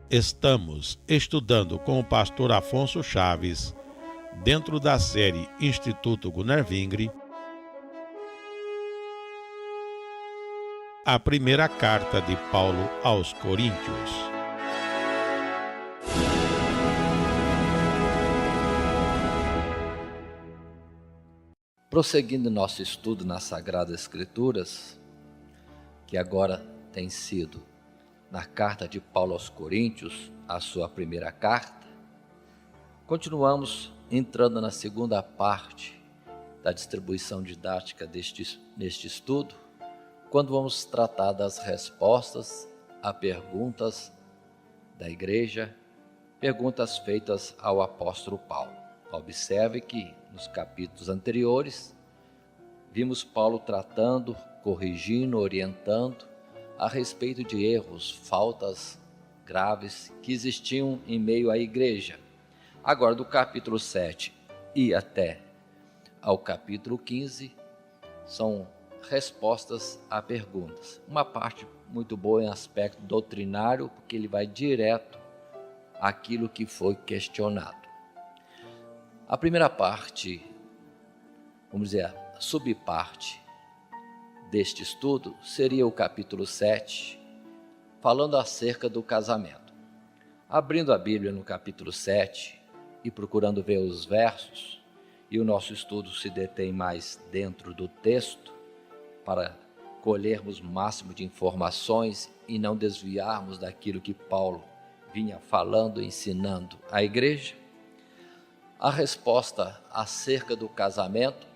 Estamos estudando com o pastor Afonso Chaves, dentro da série Instituto Gunnar Vingre, a primeira carta de Paulo aos Coríntios. Prosseguindo nosso estudo nas Sagradas Escrituras, que agora tem sido na carta de Paulo aos Coríntios, a sua primeira carta, continuamos entrando na segunda parte da distribuição didática neste estudo, quando vamos tratar das respostas a perguntas da igreja, perguntas feitas ao apóstolo Paulo. Observe que nos capítulos anteriores, vimos Paulo tratando, corrigindo, orientando a respeito de erros, faltas graves que existiam em meio à igreja. Agora, do capítulo 7 e até ao capítulo 15, são respostas a perguntas. Uma parte muito boa em aspecto doutrinário, porque ele vai direto àquilo que foi questionado. A primeira parte, vamos dizer, a subparte deste estudo seria o capítulo 7, falando acerca do casamento. Abrindo a Bíblia no capítulo 7 e procurando ver os versos, e o nosso estudo se detém mais dentro do texto, para colhermos o máximo de informações e não desviarmos daquilo que Paulo vinha falando, ensinando à igreja. A resposta acerca do casamento,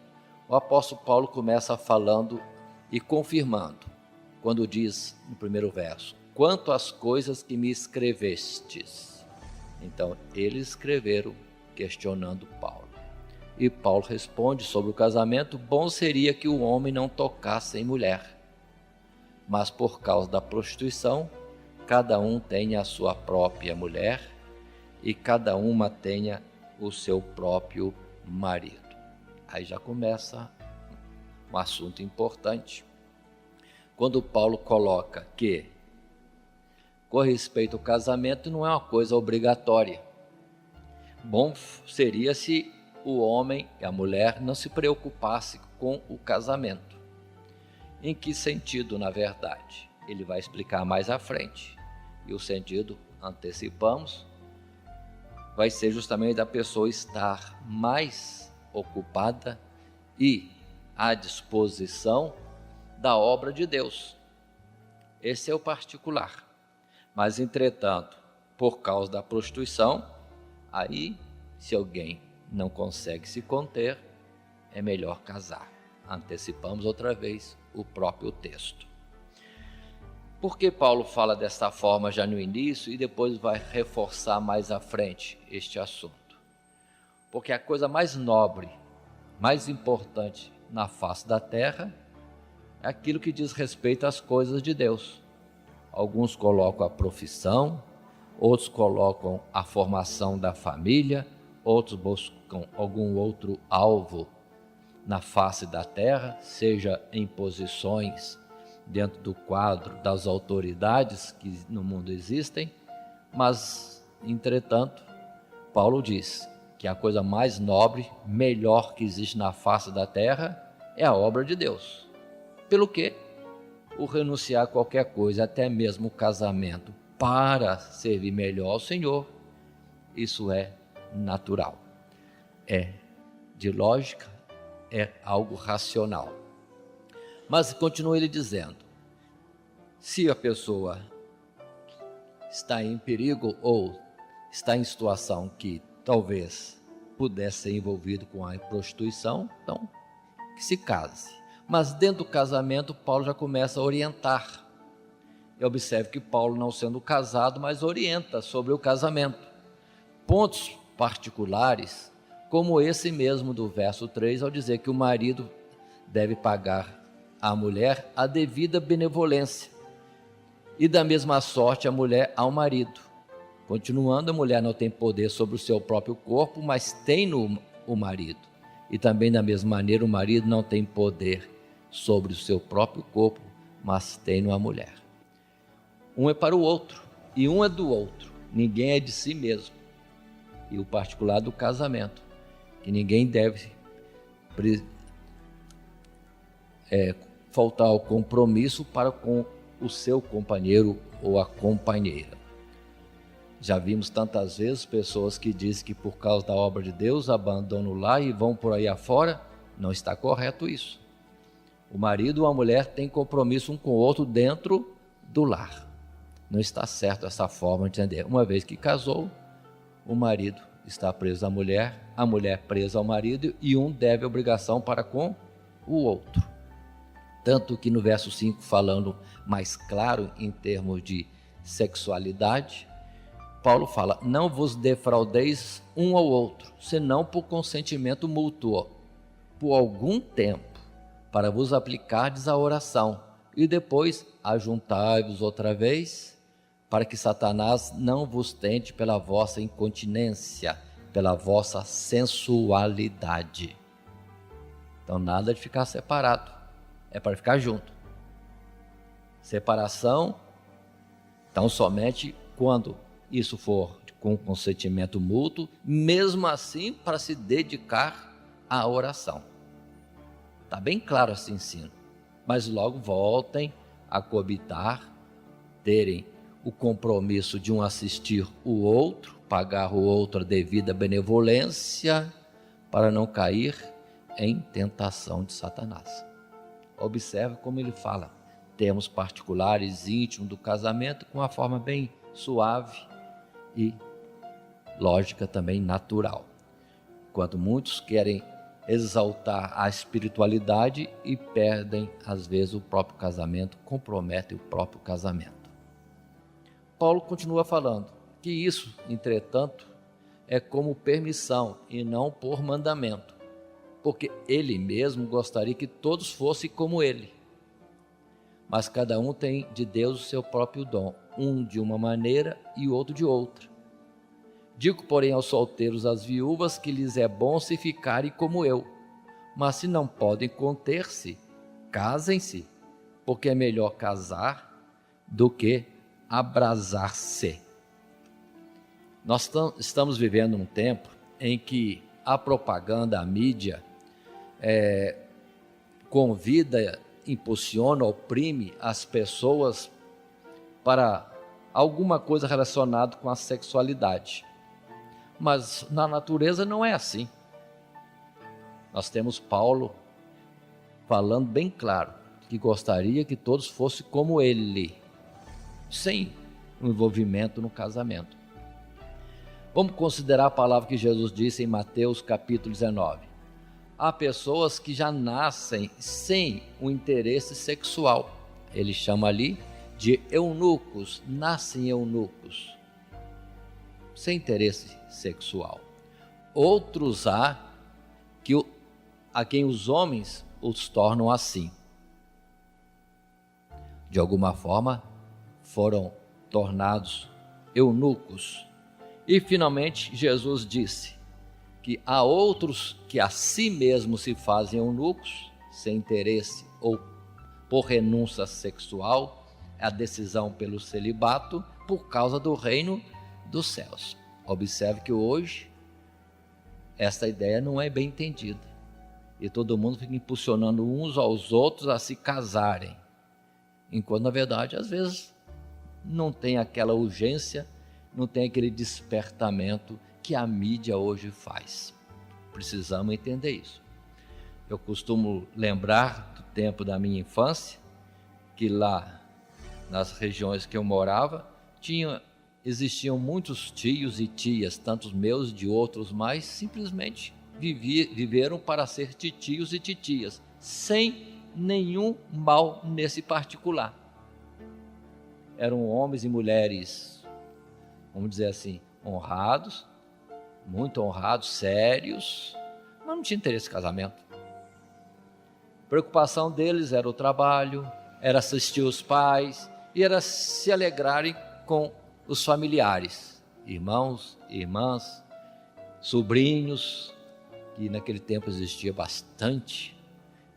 o apóstolo Paulo começa falando e confirmando, quando diz no primeiro verso: quanto às coisas que me escrevestes. Então, eles escreveram questionando Paulo. E Paulo responde sobre o casamento: bom seria que o homem não tocasse em mulher, mas por causa da prostituição, cada um tenha a sua própria mulher e cada uma tenha o seu próprio marido. Aí já começa um assunto importante, quando Paulo coloca que, com respeito ao casamento, não é uma coisa obrigatória. Bom seria se o homem e a mulher não se preocupassem com o casamento. Em que sentido, na verdade? Ele vai explicar mais à frente. E o sentido, antecipamos, vai ser justamente da pessoa estar mais ocupada e à disposição da obra de Deus. Esse é o particular. Mas, entretanto, por causa da prostituição, aí, se alguém não consegue se conter, é melhor casar. Antecipamos outra vez o próprio texto. Por que Paulo fala dessa forma já no início e depois vai reforçar mais à frente este assunto? Porque a coisa mais nobre, mais importante na face da terra é aquilo que diz respeito às coisas de Deus. Alguns colocam a profissão, outros colocam a formação da família, outros buscam algum outro alvo na face da terra, seja em posições dentro do quadro das autoridades que no mundo existem, mas, entretanto, Paulo diz que a coisa mais nobre, melhor que existe na face da terra é a obra de Deus. Pelo que o renunciar a qualquer coisa, até mesmo o casamento, para servir melhor ao Senhor, isso é natural, é de lógica, é algo racional. Mas continua ele dizendo: se a pessoa está em perigo ou está em situação que talvez pudesse ser envolvido com a prostituição, então que se case. Mas dentro do casamento, Paulo já começa a orientar. E observe que Paulo, não sendo casado, mas orienta sobre o casamento. Pontos particulares, como esse mesmo do verso 3, ao dizer que o marido deve pagar à mulher a devida benevolência, e da mesma sorte a mulher ao marido. Continuando, a mulher não tem poder sobre o seu próprio corpo, mas tem no o marido. E também da mesma maneira o marido não tem poder sobre o seu próprio corpo, mas tem no a mulher. Um é para o outro e um é do outro. ninguém é de si mesmo. E o particular do casamento, que ninguém deve faltar ao compromisso para com o seu companheiro ou a companheira. Já vimos tantas vezes pessoas que dizem que por causa da obra de Deus abandonam o lar e vão por aí afora. Não está correto isso. O marido ou a mulher têm compromisso um com o outro dentro do lar. Não está certo essa forma de entender. Uma vez que casou, o marido está preso à mulher, a mulher presa ao marido, e um deve obrigação para com o outro. Tanto que no verso 5, falando mais claro em termos de sexualidade, Paulo fala: não vos defraudeis um ao outro, senão por consentimento mútuo, por algum tempo, para vos aplicardes à oração, e depois ajuntai-vos outra vez, para que Satanás não vos tente pela vossa incontinência, pela vossa sensualidade. Então nada de ficar separado, é para ficar junto. Separação, então somente quando isso for com consentimento mútuo, mesmo assim para se dedicar à oração. Está bem claro esse ensino. Mas logo voltem a coabitar, terem o compromisso de um assistir o outro, pagar o outro a devida benevolência, para não cair em tentação de Satanás. Observe como ele fala, termos particulares, íntimos do casamento, com uma forma bem suave e lógica também natural. Quando muitos querem exaltar a espiritualidade e perdem, às vezes, o próprio casamento, comprometem o próprio casamento. Paulo continua falando que isso, entretanto, é como permissão e não por mandamento, porque ele mesmo gostaria que todos fossem como ele. Mas cada um tem de Deus o seu próprio dom, um de uma maneira e o outro de outra. Digo, porém, aos solteiros, às viúvas, que lhes é bom se ficarem como eu, mas se não podem conter-se, casem-se, porque é melhor casar do que abrasar-se. Nós estamos vivendo um tempo em que a propaganda, a mídia, convida, impulsiona, oprime as pessoas para alguma coisa relacionada com a sexualidade. Mas na natureza não é assim. Nós temos Paulo falando bem claro que gostaria que todos fossem como ele, sem envolvimento no casamento. Vamos considerar a palavra que Jesus disse em Mateus capítulo 19. Há pessoas que já nascem sem um interesse sexual. Ele chama ali de eunucos, nascem eunucos, sem interesse sexual. Outros há a quem os homens os tornam assim. De alguma forma, foram tornados eunucos. E finalmente Jesus disse que há outros que a si mesmos se fazem eunucos, sem interesse ou por renúncia sexual, a decisão pelo celibato, por causa do reino dos céus. Observe que hoje esta ideia não é bem entendida e todo mundo fica impulsionando uns aos outros a se casarem, enquanto na verdade às vezes não tem aquela urgência, não tem aquele despertamento que a mídia hoje faz. Precisamos entender isso. Eu costumo lembrar do tempo da minha infância, que lá nas regiões que eu morava, existiam muitos tios e tias, tanto meus de outros mais, simplesmente viveram para ser titios e titias, sem nenhum mal nesse particular. Eram homens e mulheres, vamos dizer assim, honrados, muito honrados, sérios, mas não tinha interesse em casamento. A preocupação deles era o trabalho, era assistir os pais e era se alegrarem com os familiares, irmãos, irmãs, sobrinhos, que naquele tempo existia bastante,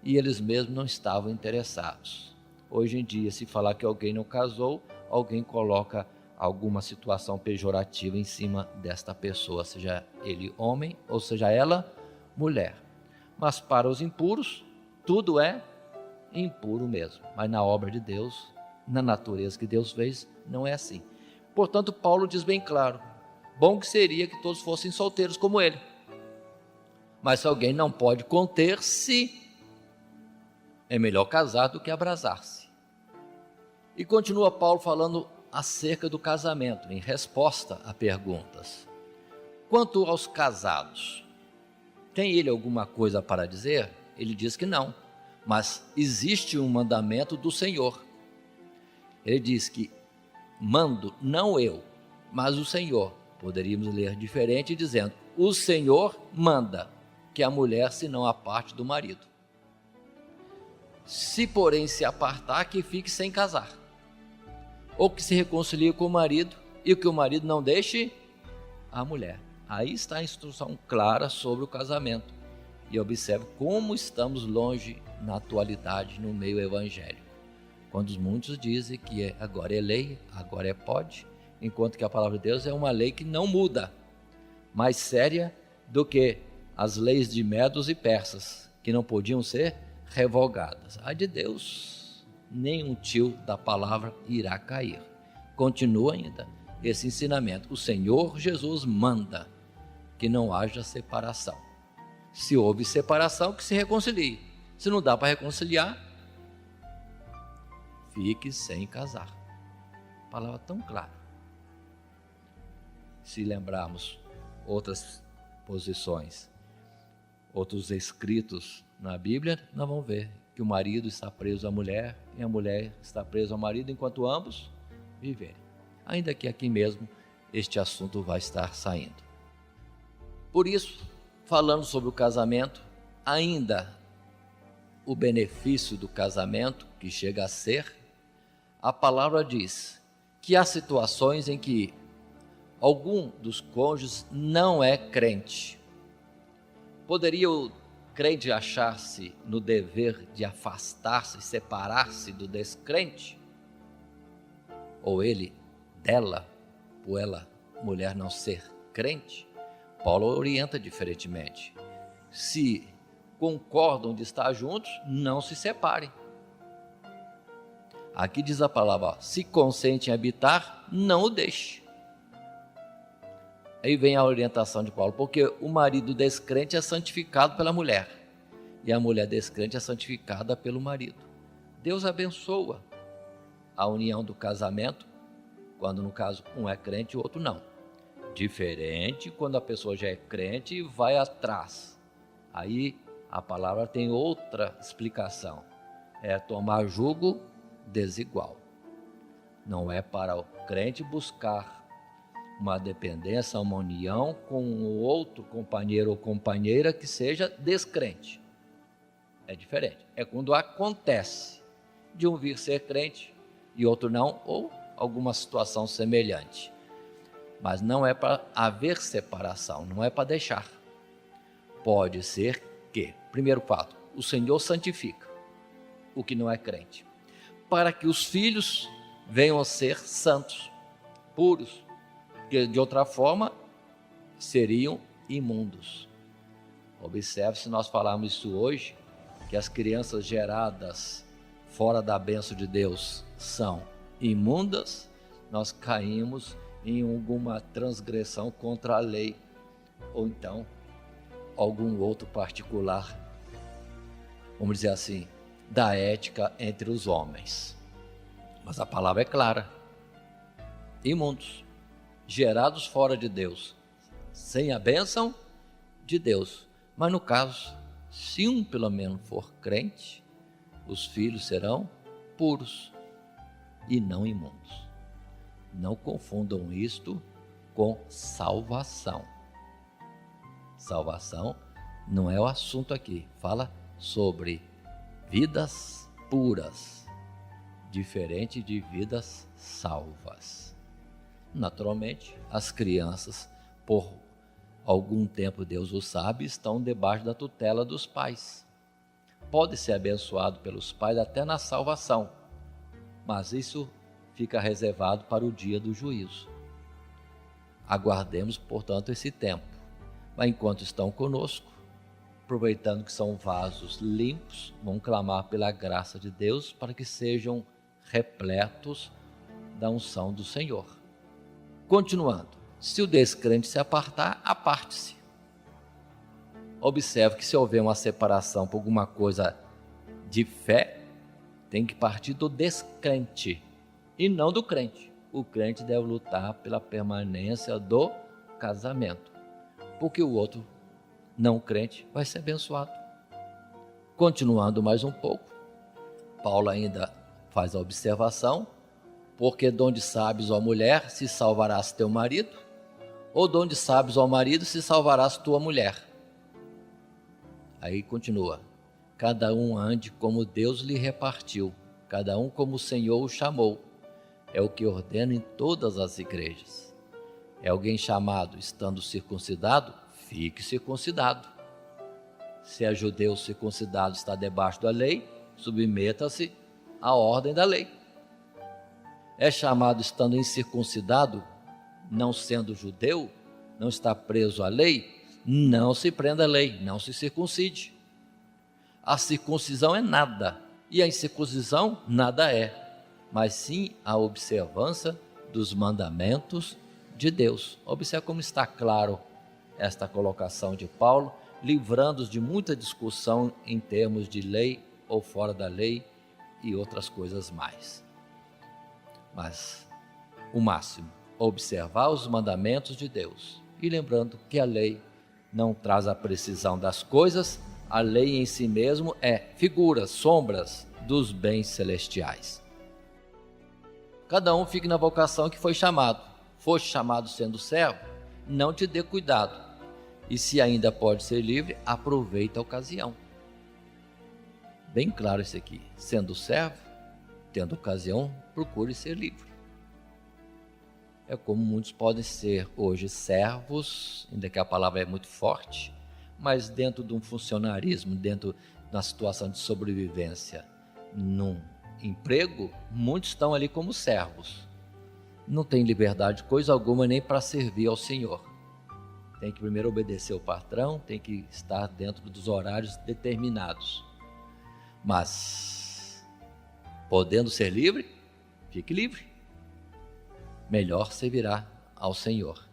e eles mesmos não estavam interessados. Hoje em dia, se falar que alguém não casou, alguém coloca alguma situação pejorativa em cima desta pessoa, seja ele homem ou seja ela mulher. Mas para os impuros, tudo é impuro mesmo. Mas na obra de Deus, na natureza que Deus fez, não é assim. Portanto, Paulo diz bem claro: bom que seria que todos fossem solteiros como ele. Mas se alguém não pode conter-se, é melhor casar do que abrasar-se. E continua Paulo falando acerca do casamento, em resposta a perguntas. Quanto aos casados, tem ele alguma coisa para dizer? Ele diz que não, mas existe um mandamento do Senhor. Ele diz que mando não eu, mas o Senhor. Poderíamos ler diferente dizendo: o Senhor manda que a mulher se não aparte do marido. Se porém se apartar, que fique sem casar, ou que se reconcilie com o marido, e que o marido não deixe a mulher. Aí está a instrução clara sobre o casamento. E observe como estamos longe na atualidade no meio evangélico, quando muitos dizem que agora é lei, agora é pode, enquanto que a palavra de Deus é uma lei que não muda, mais séria do que as leis de medos e persas, que não podiam ser revogadas. A de Deus, nenhum tio da palavra irá cair. Continua ainda esse ensinamento: o Senhor Jesus manda que não haja separação. Se houve separação, que se reconcilie. Se não dá para reconciliar, fique sem casar. Palavra tão clara. Se lembrarmos outras posições, outros escritos na Bíblia, nós vamos ver que o marido está preso à mulher e a mulher está presa ao marido enquanto ambos viverem. Ainda que aqui mesmo este assunto vai estar saindo. Por isso, falando sobre o casamento, ainda o benefício do casamento, que chega a ser, a palavra diz que há situações em que algum dos cônjuges não é crente. Poderia o crente achar-se no dever de afastar-se, separar-se do descrente? Ou ele, dela, por ela, mulher, não ser crente? Paulo orienta diferentemente. Se concordam de estar juntos, não se separem. Aqui diz a palavra: se consente em habitar, não o deixe. Aí vem a orientação de Paulo, porque o marido descrente é santificado pela mulher, e a mulher descrente é santificada pelo marido. Deus abençoa a união do casamento, quando no caso um é crente e o outro não. Diferente quando a pessoa já é crente e vai atrás. Aí a palavra tem outra explicação. É tomar jugo desigual. Não é para o crente buscar uma dependência, uma união com o outro companheiro ou companheira que seja descrente. É diferente. É quando acontece de um vir ser crente e outro não, ou alguma situação semelhante. Mas não é para haver separação, não é para deixar. Pode ser que, primeiro fato, o Senhor santifica o que não é crente, para que os filhos venham a ser santos, puros, que de outra forma seriam imundos. Observe, se nós falarmos isso hoje, que as crianças geradas fora da bênção de Deus são imundas, nós caímos em alguma transgressão contra a lei, ou então algum outro particular, vamos dizer assim, da ética entre os homens. Mas a palavra é clara: imundos, gerados fora de Deus, sem a bênção de Deus. Mas no caso, se um pelo menos for crente, os filhos serão puros e não imundos. Não confundam isto com salvação. Salvação não é o assunto aqui. Fala sobre vidas puras, diferente de vidas salvas. Naturalmente, as crianças, por algum tempo Deus o sabe, estão debaixo da tutela dos pais. Pode ser abençoado pelos pais até na salvação, mas isso fica reservado para o dia do juízo. Aguardemos, portanto, esse tempo. Mas enquanto estão conosco, aproveitando que são vasos limpos, vão clamar pela graça de Deus para que sejam repletos da unção do Senhor. Continuando, se o descrente se apartar, aparte-se. Observe que se houver uma separação por alguma coisa de fé, tem que partir do descrente e não do crente. O crente deve lutar pela permanência do casamento, porque o outro não crente vai ser abençoado. Continuando mais um pouco, Paulo ainda faz a observação: porque donde sabes, ó mulher, se salvarás teu marido, ou donde sabes, ó marido, se salvarás tua mulher. Aí continua: cada um ande como Deus lhe repartiu, cada um como o Senhor o chamou. É o que ordena em todas as igrejas. É alguém chamado estando circuncidado? Fique circuncidado. Se é judeu circuncidado, está debaixo da lei, submeta-se à ordem da lei. É chamado estando incircuncidado, não sendo judeu, não está preso à lei, não se prenda à lei, não se circuncide. A circuncisão é nada, e a incircuncisão nada é, mas sim a observância dos mandamentos de Deus. Observe como está claro esta colocação de Paulo, livrando-os de muita discussão em termos de lei ou fora da lei e outras coisas mais. Mas o máximo, observar os mandamentos de Deus. E lembrando que a lei não traz a precisão das coisas, a lei em si mesmo é figuras, sombras dos bens celestiais. Cada um fique na vocação que foi chamado. Foste chamado sendo servo, não te dê cuidado. E se ainda pode ser livre, aproveita a ocasião. Bem claro isso aqui. Sendo servo, tendo ocasião, procure ser livre. É como muitos podem ser hoje servos, ainda que a palavra é muito forte, mas dentro de um funcionarismo, dentro de uma situação de sobrevivência, num emprego, muitos estão ali como servos. Não tem liberdade coisa alguma nem para servir ao Senhor. Tem que primeiro obedecer ao patrão, tem que estar dentro dos horários determinados. Mas, podendo ser livre, fique livre. Melhor servirá ao Senhor.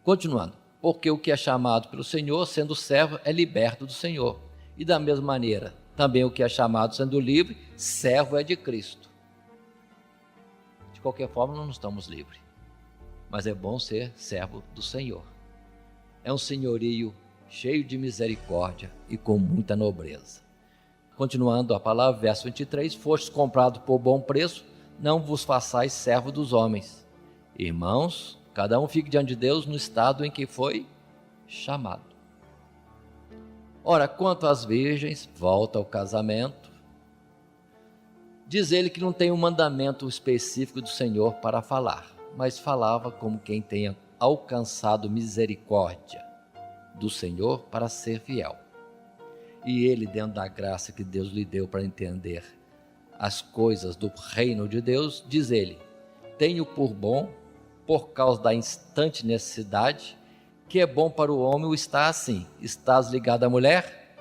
Continuando, porque o que é chamado pelo Senhor, sendo servo, é liberto do Senhor. E da mesma maneira, também o que é chamado sendo livre, servo é de Cristo. De qualquer forma, não estamos livres, mas é bom ser servo do Senhor. É um senhorio cheio de misericórdia e com muita nobreza. Continuando a palavra, verso 23, fostes comprado por bom preço, não vos façais servo dos homens. Irmãos, cada um fique diante de Deus no estado em que foi chamado. Ora, quanto às virgens, volta ao casamento. Diz ele que não tem um mandamento específico do Senhor para falar, mas falava como quem tenha alcançado misericórdia do Senhor para ser fiel. E ele, dentro da graça que Deus lhe deu para entender as coisas do reino de Deus, diz ele: tenho por bom, por causa da instante necessidade, que é bom para o homem o estar assim. Estás ligado à mulher?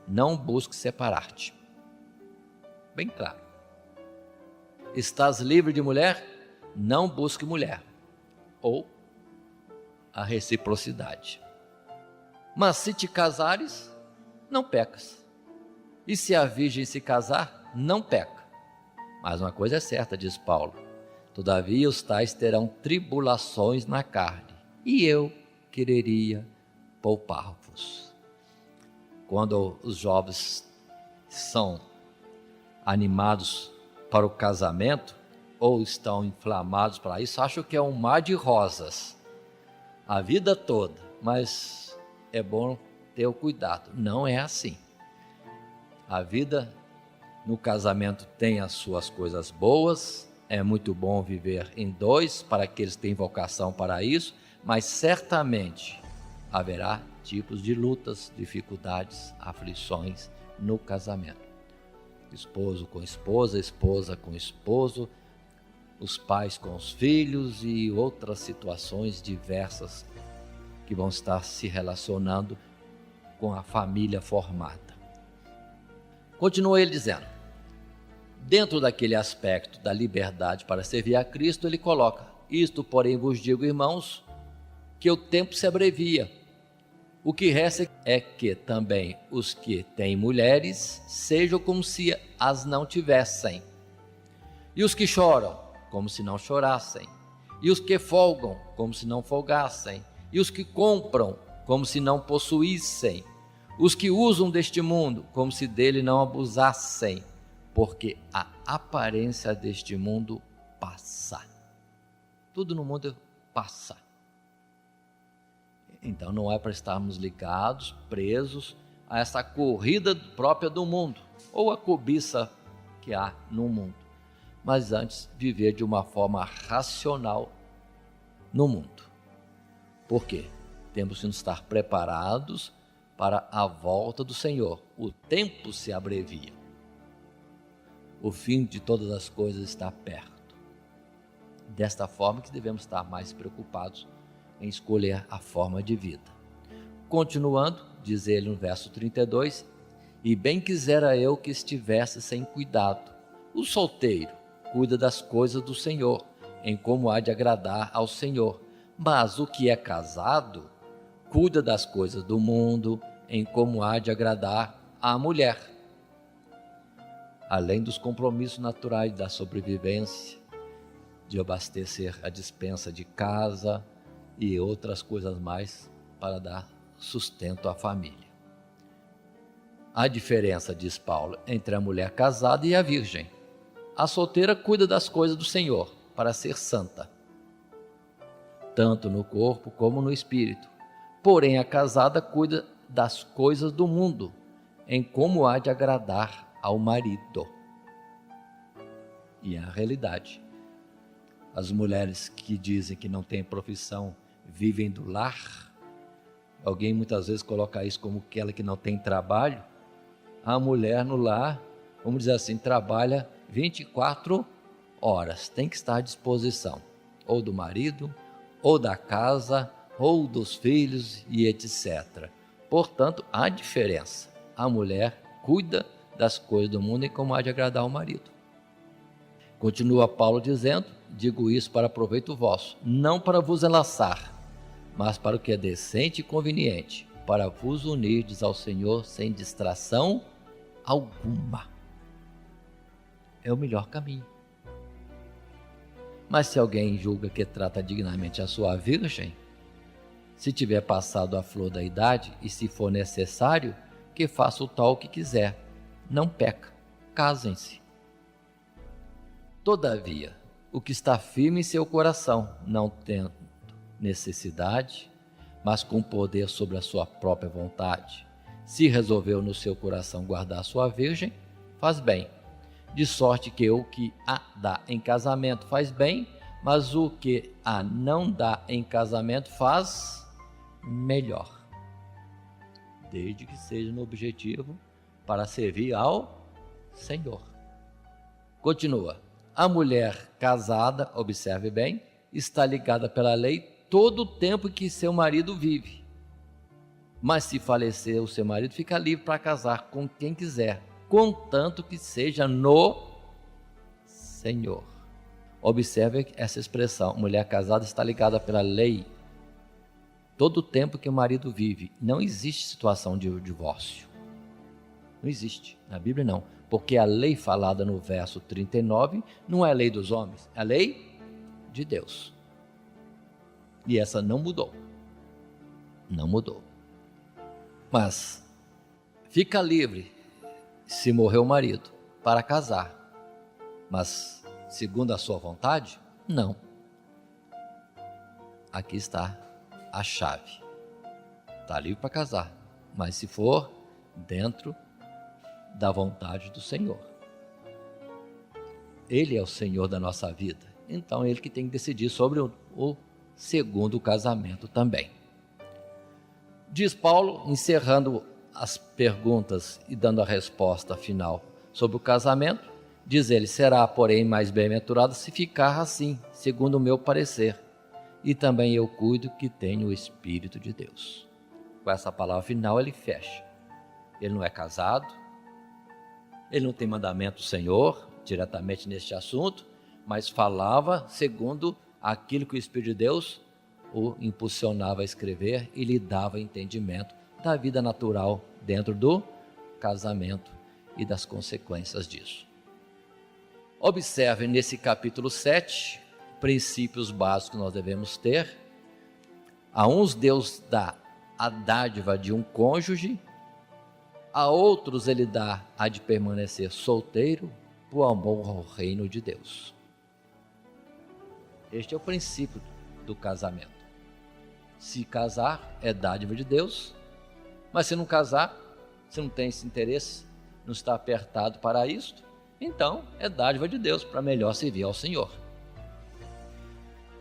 Não busque separar-te. Bem claro. Estás livre de mulher? Não busque mulher. Ou a reciprocidade. Mas se te casares, não pecas. E se a virgem se casar, não peca. Mas uma coisa é certa, diz Paulo: todavia os tais terão tribulações na carne, e eu quereria poupar-vos. Quando os jovens são animados para o casamento, ou estão inflamados para isso, acham que é um mar de rosas a vida toda, mas é bom ter o cuidado. Não é assim. A vida no casamento tem as suas coisas boas, é muito bom viver em dois, para aqueles que têm vocação para isso, mas certamente haverá tipos de lutas, dificuldades, aflições no casamento. Esposo com esposa, esposa com esposo, os pais com os filhos e outras situações diversas que vão estar se relacionando com a família formada. Continua ele dizendo, dentro daquele aspecto da liberdade para servir a Cristo, ele coloca, isto porém vos digo, irmãos, que o tempo se abrevia. O que resta é que também os que têm mulheres sejam como se as não tivessem, e os que choram, como se não chorassem, e os que folgam, como se não folgassem, e os que compram, como se não possuíssem, os que usam deste mundo, como se dele não abusassem, porque a aparência deste mundo passa. Tudo no mundo passa. Então não é para estarmos ligados, presos a essa corrida própria do mundo, ou a cobiça que há no mundo, mas antes viver de uma forma racional no mundo. Por quê? Temos que estar preparados para a volta do Senhor. O tempo se abrevia. O fim de todas as coisas está perto. Desta forma que devemos estar mais preocupados em escolher a forma de vida. Continuando, diz ele no verso 32, e bem quisera eu que estivesse sem cuidado. O solteiro cuida das coisas do Senhor, em como há de agradar ao Senhor. Mas o que é casado cuida das coisas do mundo, em como há de agradar à mulher. Além dos compromissos naturais da sobrevivência, de abastecer a despensa de casa e outras coisas mais para dar sustento à família. A diferença, diz Paulo, entre a mulher casada e a virgem. A solteira cuida das coisas do Senhor para ser santa, tanto no corpo como no espírito. Porém, a casada cuida das coisas do mundo, em como há de agradar ao marido. E é a realidade. As mulheres que dizem que não têm profissão vivem do lar. Alguém muitas vezes coloca isso como aquela que não tem trabalho. A mulher no lar, vamos dizer assim, trabalha 24 horas. Tem que estar à disposição, ou do marido, ou da casa, ou dos filhos e etc. Portanto, há diferença. A mulher cuida das coisas do mundo e como há de agradar ao marido. Continua Paulo dizendo, digo isso para proveito vosso, não para vos enlaçar, mas para o que é decente e conveniente, para vos unirdes ao Senhor sem distração alguma. É o melhor caminho. Mas se alguém julga que trata dignamente a sua virgem, se tiver passado a flor da idade e se for necessário, que faça o tal que quiser, não peca, casem-se. Todavia, o que está firme em seu coração, não tendo necessidade, mas com poder sobre a sua própria vontade, se resolveu no seu coração guardar sua virgem, faz bem, de sorte que o que a dá em casamento faz bem, mas o que a não dá em casamento faz melhor, desde que seja no objetivo para servir ao Senhor. Continua, a mulher casada, observe bem, está ligada pela lei todo o tempo que seu marido vive, mas se falecer o seu marido, fica livre para casar com quem quiser, contanto que seja no Senhor. Observe essa expressão, mulher casada está ligada pela lei todo o tempo que o marido vive. Não existe situação de divórcio. Não existe. Na Bíblia não. Porque a lei falada no verso 39 não é a lei dos homens, é a lei de Deus. E essa não mudou. Não mudou. Mas fica livre se morrer o marido para casar. Mas segundo a sua vontade, não. Aqui está a chave. Está livre para casar, mas se for dentro da vontade do Senhor. Ele é o Senhor da nossa vida, então é Ele que tem que decidir sobre o segundo casamento também. Diz Paulo, encerrando as perguntas e dando a resposta final sobre o casamento, Diz ele: será, porém, mais bem-aventurado se ficar assim, segundo o meu parecer. E também eu cuido que tenho o Espírito de Deus. Com essa palavra final ele fecha. Ele não é casado, ele não tem mandamento do Senhor diretamente neste assunto, mas falava segundo aquilo que o Espírito de Deus o impulsionava a escrever e lhe dava entendimento da vida natural dentro do casamento e das consequências disso. Observe nesse capítulo 7, princípios básicos que nós devemos ter. A uns Deus dá a dádiva de um cônjuge, a outros ele dá a de permanecer solteiro por amor ao reino de Deus. Este é o princípio do casamento. Se casar é dádiva de Deus, mas se não casar, se não tem esse interesse, não está apertado para isto, então é dádiva de Deus para melhor servir ao Senhor.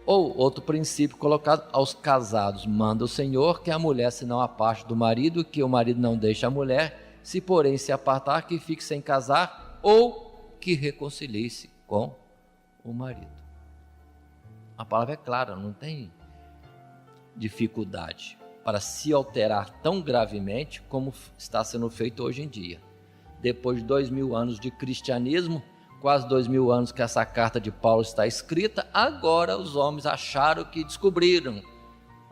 Ou outro princípio colocado: aos casados manda o Senhor que a mulher se não aparte do marido, que o marido não deixe a mulher, se porém se apartar, que fique sem casar, ou que reconcilie-se com o marido. A palavra é clara, não tem dificuldade para se alterar tão gravemente como está sendo feito hoje em dia. Depois de 2000 anos de cristianismo, quase 2000 anos que essa carta de Paulo está escrita, agora os homens acharam que descobriram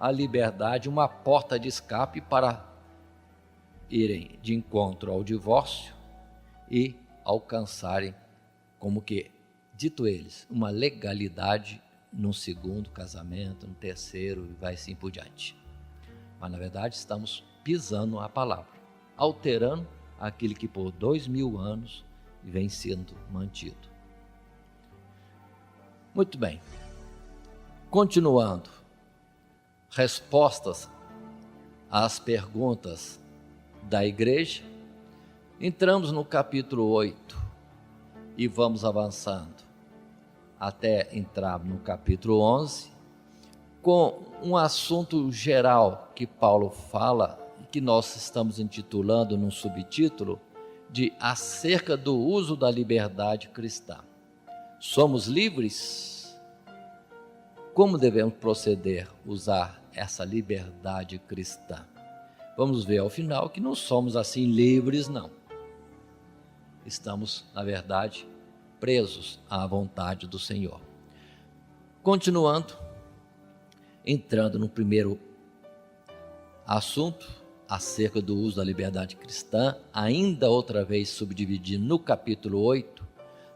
a liberdade, uma porta de escape para irem de encontro ao divórcio e alcançarem, como que, dito eles, uma legalidade no segundo casamento, no terceiro e vai assim por diante. Mas na verdade estamos pisando a palavra, alterando aquilo que por 2000 anos vem sendo mantido. Muito bem, continuando, respostas às perguntas da igreja, entramos no capítulo 8 e vamos avançando até entrar no capítulo 11, com um assunto geral que Paulo fala, que nós estamos intitulando num subtítulo de acerca do uso da liberdade cristã. Somos livres? Como devemos proceder, usar essa liberdade cristã? Vamos ver ao final que não somos assim livres, não. Estamos, na verdade, presos à vontade do Senhor. Continuando, entrando no primeiro assunto, acerca do uso da liberdade cristã, ainda outra vez subdividindo no capítulo 8,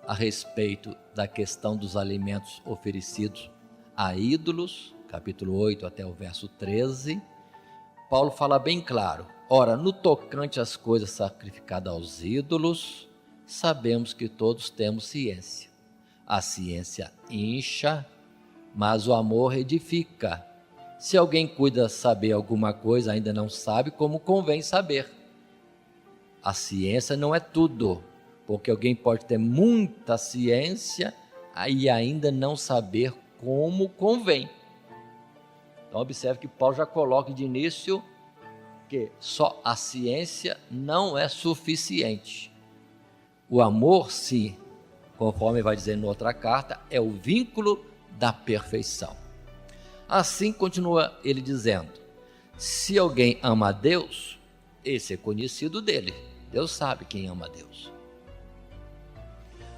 a respeito da questão dos alimentos oferecidos a ídolos, capítulo 8 até o verso 13, Paulo fala bem claro: ora, no tocante às coisas sacrificadas aos ídolos, sabemos que todos temos ciência. A ciência incha, mas o amor edifica. Se alguém cuida saber alguma coisa, ainda não sabe como convém saber. A ciência não é tudo, porque alguém pode ter muita ciência e ainda não saber como convém. Então observe que Paulo já coloca de início que só a ciência não é suficiente. O amor, sim, conforme vai dizer em outra carta, é o vínculo da perfeição. Assim continua ele dizendo: se alguém ama a Deus, esse é conhecido dele. Deus sabe quem ama a Deus.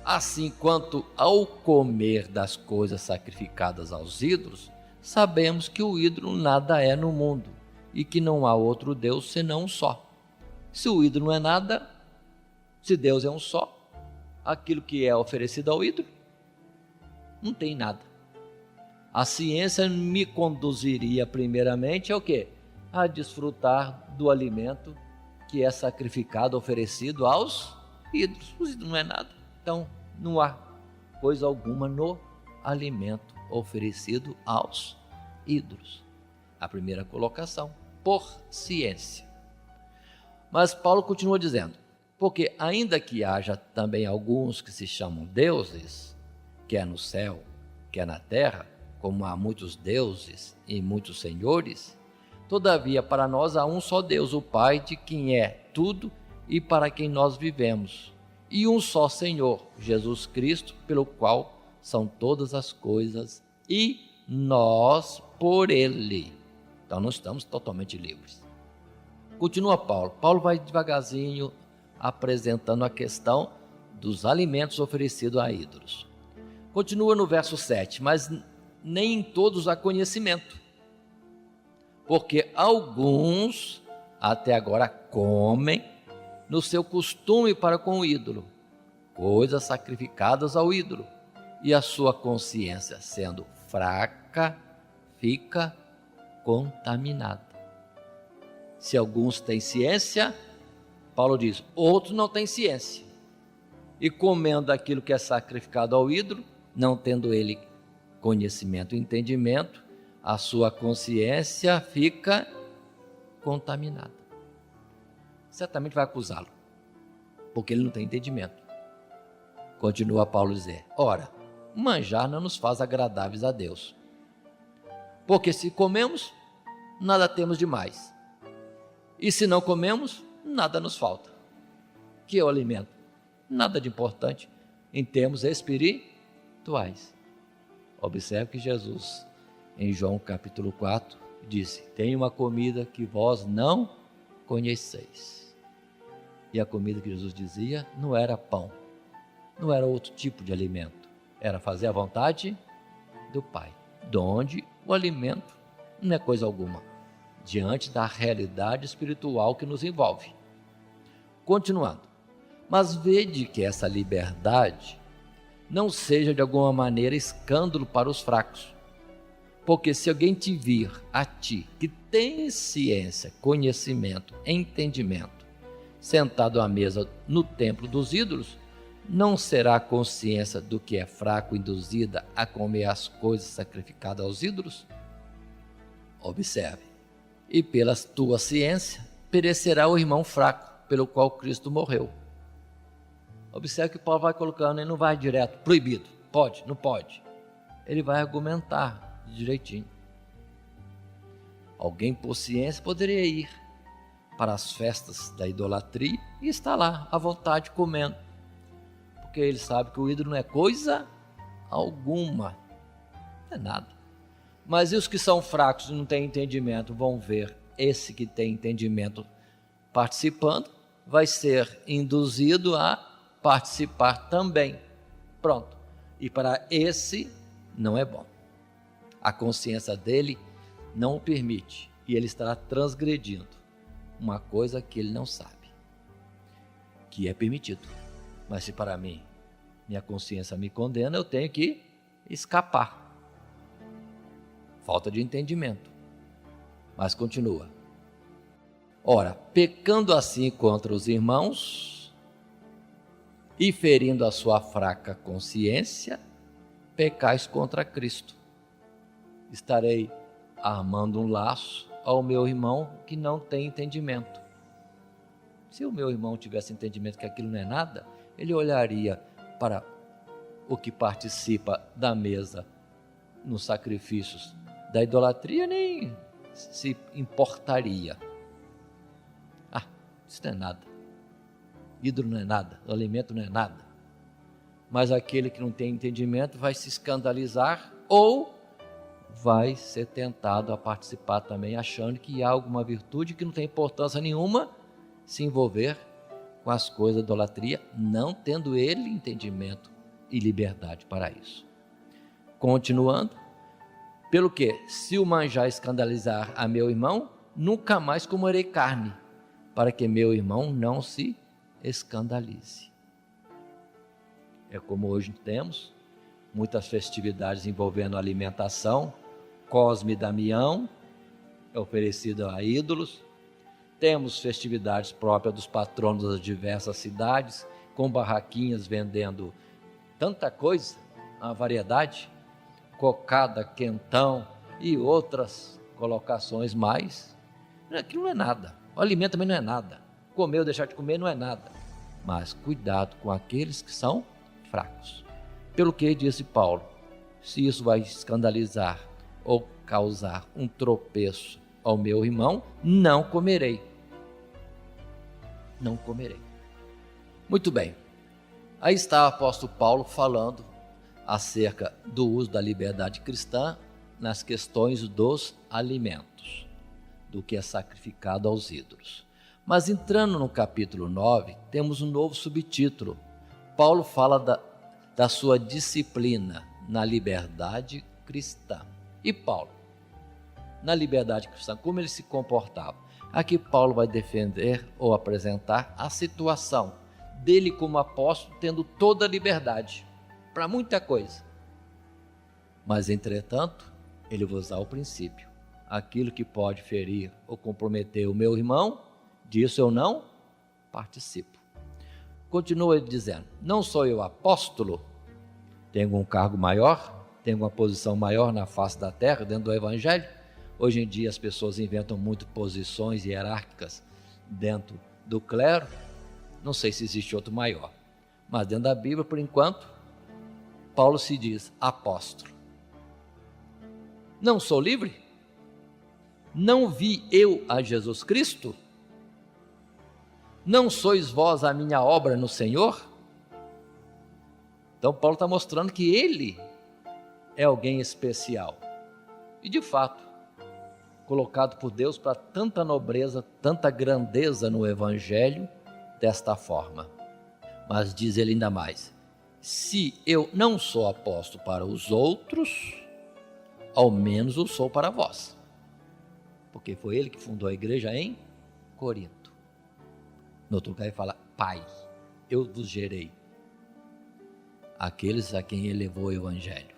Assim, quanto ao comer das coisas sacrificadas aos ídolos, sabemos que o ídolo nada é no mundo e que não há outro Deus senão um só. Se o ídolo não é nada, se Deus é um só, aquilo que é oferecido ao ídolo não tem nada. A ciência me conduziria primeiramente ao quê? A desfrutar do alimento que é sacrificado, oferecido aos ídolos. Os ídolos não é nada. Então, não há coisa alguma no alimento oferecido aos ídolos. A primeira colocação, por ciência. Mas Paulo continua dizendo: porque ainda que haja também alguns que se chamam deuses, quer no céu, quer na terra, como há muitos deuses e muitos senhores, todavia para nós há um só Deus, o Pai, de quem é tudo e para quem nós vivemos, e um só Senhor, Jesus Cristo, pelo qual são todas as coisas, e nós por Ele. Então não estamos totalmente livres. Continua Paulo. Paulo vai devagarzinho apresentando a questão dos alimentos oferecidos a ídolos. Continua no verso 7, mas nem em todos há conhecimento, porque alguns até agora comem no seu costume para com o ídolo, coisas sacrificadas ao ídolo, e a sua consciência, sendo fraca, fica contaminada. Se alguns têm ciência, Paulo diz, outros não têm ciência, e comendo aquilo que é sacrificado ao ídolo, não tendo ele conhecimento e entendimento, a sua consciência fica contaminada. Certamente vai acusá-lo, porque ele não tem entendimento. Continua Paulo a dizer, ora, manjar não nos faz agradáveis a Deus, porque se comemos, nada temos demais, e se não comemos, nada nos falta. Que é o alimento? Nada de importante em termos espirituais. Observe que Jesus, em João capítulo 4, disse, tem uma comida que vós não conheceis. E a comida que Jesus dizia não era pão, não era outro tipo de alimento, era fazer a vontade do Pai, donde o alimento não é coisa alguma, diante da realidade espiritual que nos envolve. Continuando, mas vede que essa liberdade não seja de alguma maneira escândalo para os fracos, porque se alguém te vir a ti, que tem ciência, conhecimento, entendimento, sentado à mesa no templo dos ídolos, não será a consciência do que é fraco induzida a comer as coisas sacrificadas aos ídolos? Observe, e pela tua ciência perecerá o irmão fraco, pelo qual Cristo morreu. Observe que Paulo vai colocando, ele não vai direto, proibido, pode, não pode. Ele vai argumentar direitinho. Alguém por ciência poderia ir para as festas da idolatria e estar lá à vontade comendo, porque ele sabe que o ídolo não é coisa alguma, não é nada. Mas e os que são fracos e não têm entendimento vão ver esse que tem entendimento participando, vai ser induzido a participar também. Pronto. E para esse não é bom. A consciência dele não o permite e ele estará transgredindo uma coisa que ele não sabe, que é permitido. Mas se para mim, minha consciência me condena, eu tenho que escapar. Falta de entendimento. Mas continua. Ora, pecando assim contra os irmãos e ferindo a sua fraca consciência, pecais contra Cristo. Estarei armando um laço ao meu irmão que não tem entendimento. Se o meu irmão tivesse entendimento que aquilo não é nada, ele olharia para o que participa da mesa nos sacrifícios da idolatria, nem se importaria. Isso não é nada. Ídolo não é nada, o alimento não é nada. Mas aquele que não tem entendimento vai se escandalizar ou vai ser tentado a participar também, achando que há alguma virtude que não tem importância nenhuma, se envolver com as coisas da idolatria, não tendo ele entendimento e liberdade para isso. Continuando, pelo que, se o manjar escandalizar a meu irmão, nunca mais comerei carne, para que meu irmão não se escandalize. É como hoje temos muitas festividades envolvendo alimentação, Cosme e Damião, é oferecido a ídolos. Temos festividades próprias dos patronos das diversas cidades, com barraquinhas vendendo tanta coisa, uma variedade, cocada, quentão e outras colocações mais. Aquilo não é nada. O alimento também não é nada. Comer ou deixar de comer não é nada. Mas cuidado com aqueles que são fracos. Pelo que disse Paulo, se isso vai escandalizar ou causar um tropeço ao meu irmão, não comerei. Não comerei. Muito bem. Aí está o apóstolo Paulo falando acerca do uso da liberdade cristã nas questões dos alimentos, do que é sacrificado aos ídolos. Mas entrando no capítulo 9, temos um novo subtítulo. Paulo fala da sua disciplina na liberdade cristã. E Paulo, na liberdade cristã, como ele se comportava? Aqui Paulo vai defender ou apresentar a situação dele como apóstolo, tendo toda a liberdade para muita coisa. Mas, entretanto, ele vai usar o princípio. Aquilo que pode ferir ou comprometer o meu irmão, disso eu não participo. Continua ele dizendo, não sou eu apóstolo, tenho um cargo maior, tenho uma posição maior na face da terra, dentro do evangelho. Hoje em dia as pessoas inventam muito posições hierárquicas dentro do clero. Não sei se existe outro maior, mas dentro da Bíblia, por enquanto, Paulo se diz apóstolo. Não sou livre? Não vi eu a Jesus Cristo? Não sois vós a minha obra no Senhor? Então Paulo está mostrando que ele é alguém especial. E de fato, colocado por Deus para tanta nobreza, tanta grandeza no Evangelho, desta forma. Mas diz ele ainda mais, se eu não sou apóstolo para os outros, ao menos o sou para vós. Porque foi ele que fundou a igreja em Corinto. No outro lugar ele fala, Pai, eu vos gerei aqueles a quem ele levou o Evangelho.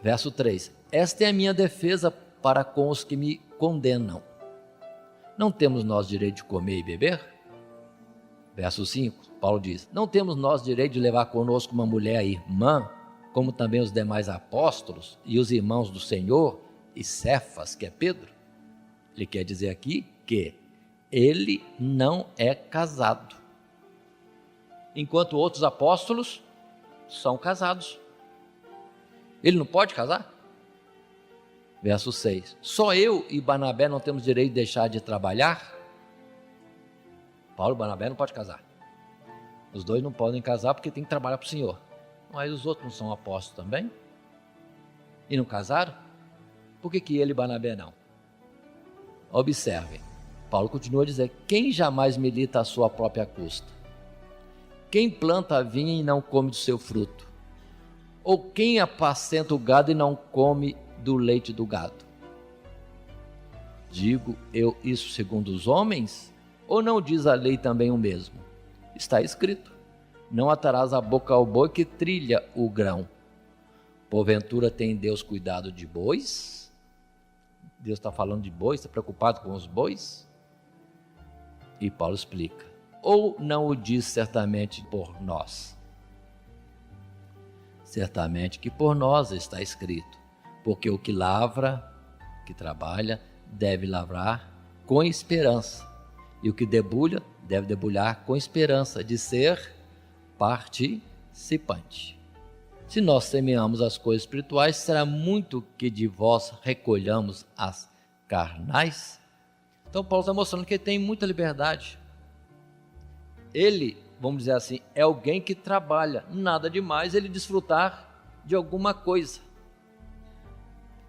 Verso 3, esta é a minha defesa para com os que me condenam. Não temos nós direito de comer e beber? Verso 5, Paulo diz, não temos nós direito de levar conosco uma mulher irmã, como também os demais apóstolos e os irmãos do Senhor, e Cefas, que é Pedro? Ele quer dizer aqui que ele não é casado, enquanto outros apóstolos são casados. Ele não pode casar? Verso 6, só eu e Barnabé não temos direito de deixar de trabalhar? Paulo e Barnabé não podem casar. Os dois não podem casar porque tem que trabalhar para o Senhor. Mas os outros não são apóstolos também? E não casaram? Por que ele e Barnabé não? Observem, Paulo continua a dizer, quem jamais milita à sua própria custa? Quem planta a vinha e não come do seu fruto? Ou quem apacenta o gado e não come do leite do gado? Digo eu isso segundo os homens? Ou não diz a lei também o mesmo? Está escrito, não atarás a boca ao boi que trilha o grão. Porventura tem Deus cuidado de bois? Deus está falando de bois, está preocupado com os bois? E Paulo explica, ou não o diz certamente por nós? Certamente que por nós está escrito, porque o que lavra, que trabalha, deve lavrar com esperança, e o que debulha, deve debulhar com esperança de ser participante. Se nós semeamos as coisas espirituais, será muito que de vós recolhamos as carnais? Então Paulo está mostrando que ele tem muita liberdade. Ele, vamos dizer assim, é alguém que trabalha, nada demais ele desfrutar de alguma coisa.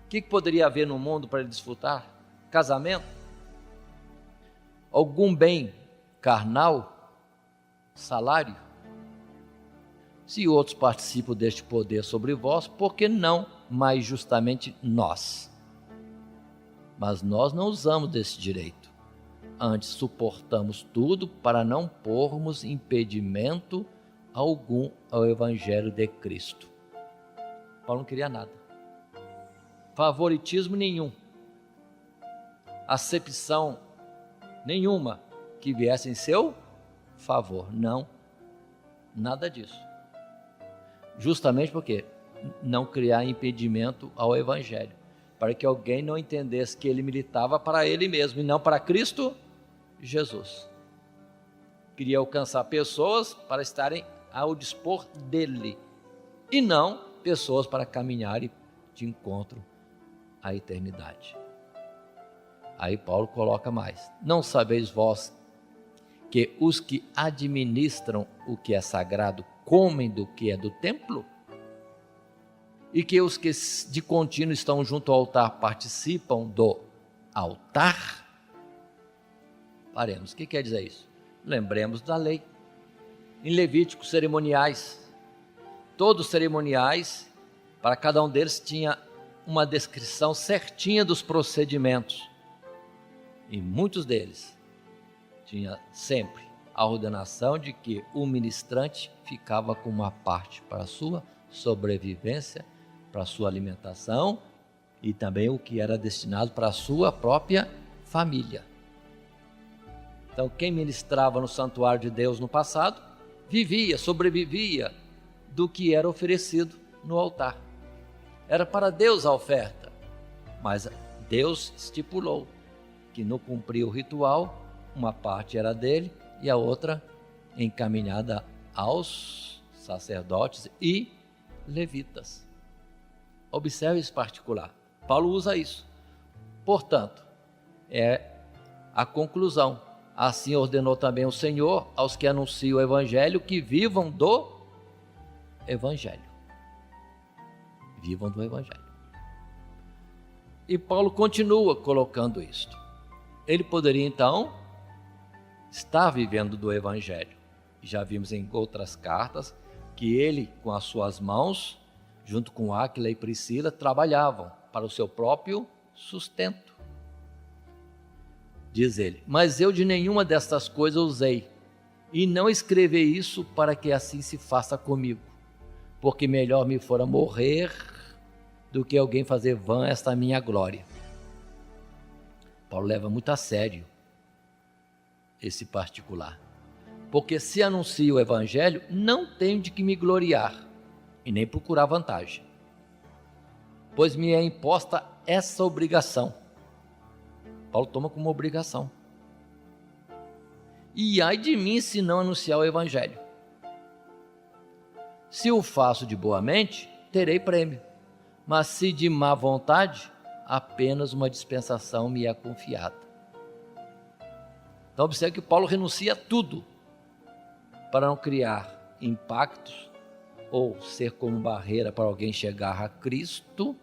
O que poderia haver no mundo para ele desfrutar? Casamento? Algum bem carnal? Salário? Se outros participam deste poder sobre vós, por que não mais justamente nós? Mas nós não usamos desse direito. Antes suportamos tudo para não pormos impedimento algum ao Evangelho de Cristo. Paulo não queria nada. Favoritismo nenhum. Acepção nenhuma que viesse em seu favor. Não, nada disso. Justamente porque não criar impedimento ao Evangelho, para que alguém não entendesse que ele militava para ele mesmo e não para Cristo Jesus. Queria alcançar pessoas para estarem ao dispor dele e não pessoas para caminharem de encontro à eternidade. Aí Paulo coloca mais, não sabeis vós que os que administram o que é sagrado comem do que é do templo? E que os que de contínuo estão junto ao altar participam do altar? Paremos, o que quer dizer isso? Lembremos da lei. Em Levítico, cerimoniais, todos os cerimoniais, para cada um deles tinha uma descrição certinha dos procedimentos. E muitos deles tinha sempre a ordenação de que o ministrante ficava com uma parte para a sua sobrevivência, para a sua alimentação e também o que era destinado para a sua própria família. Então, quem ministrava no santuário de Deus no passado, sobrevivia do que era oferecido no altar. Era para Deus a oferta, mas Deus estipulou que no cumprir o ritual, uma parte era dele e a outra encaminhada aos sacerdotes e levitas. Observe esse particular. Paulo usa isso. Portanto, é a conclusão. Assim ordenou também o Senhor aos que anunciam o Evangelho que vivam do Evangelho. Vivam do Evangelho. E Paulo continua colocando isto. Ele poderia então estar vivendo do Evangelho. Já vimos em outras cartas que ele, com as suas mãos, junto com Áquila e Priscila, trabalhavam para o seu próprio sustento. Diz ele, mas eu de nenhuma destas coisas usei, e não escrevi isso para que assim se faça comigo, porque melhor me fora morrer do que alguém fazer vã esta minha glória. Paulo leva muito a sério esse particular, porque se anuncio o Evangelho, não tenho de que me gloriar, e nem procurar vantagem, pois me é imposta essa obrigação. Paulo toma como obrigação. E ai de mim se não anunciar o Evangelho. Se o faço de boa mente, terei prêmio, mas se de má vontade, apenas uma dispensação me é confiada. Então observe que Paulo renuncia a tudo para não criar impactos ou ser como barreira para alguém chegar a Cristo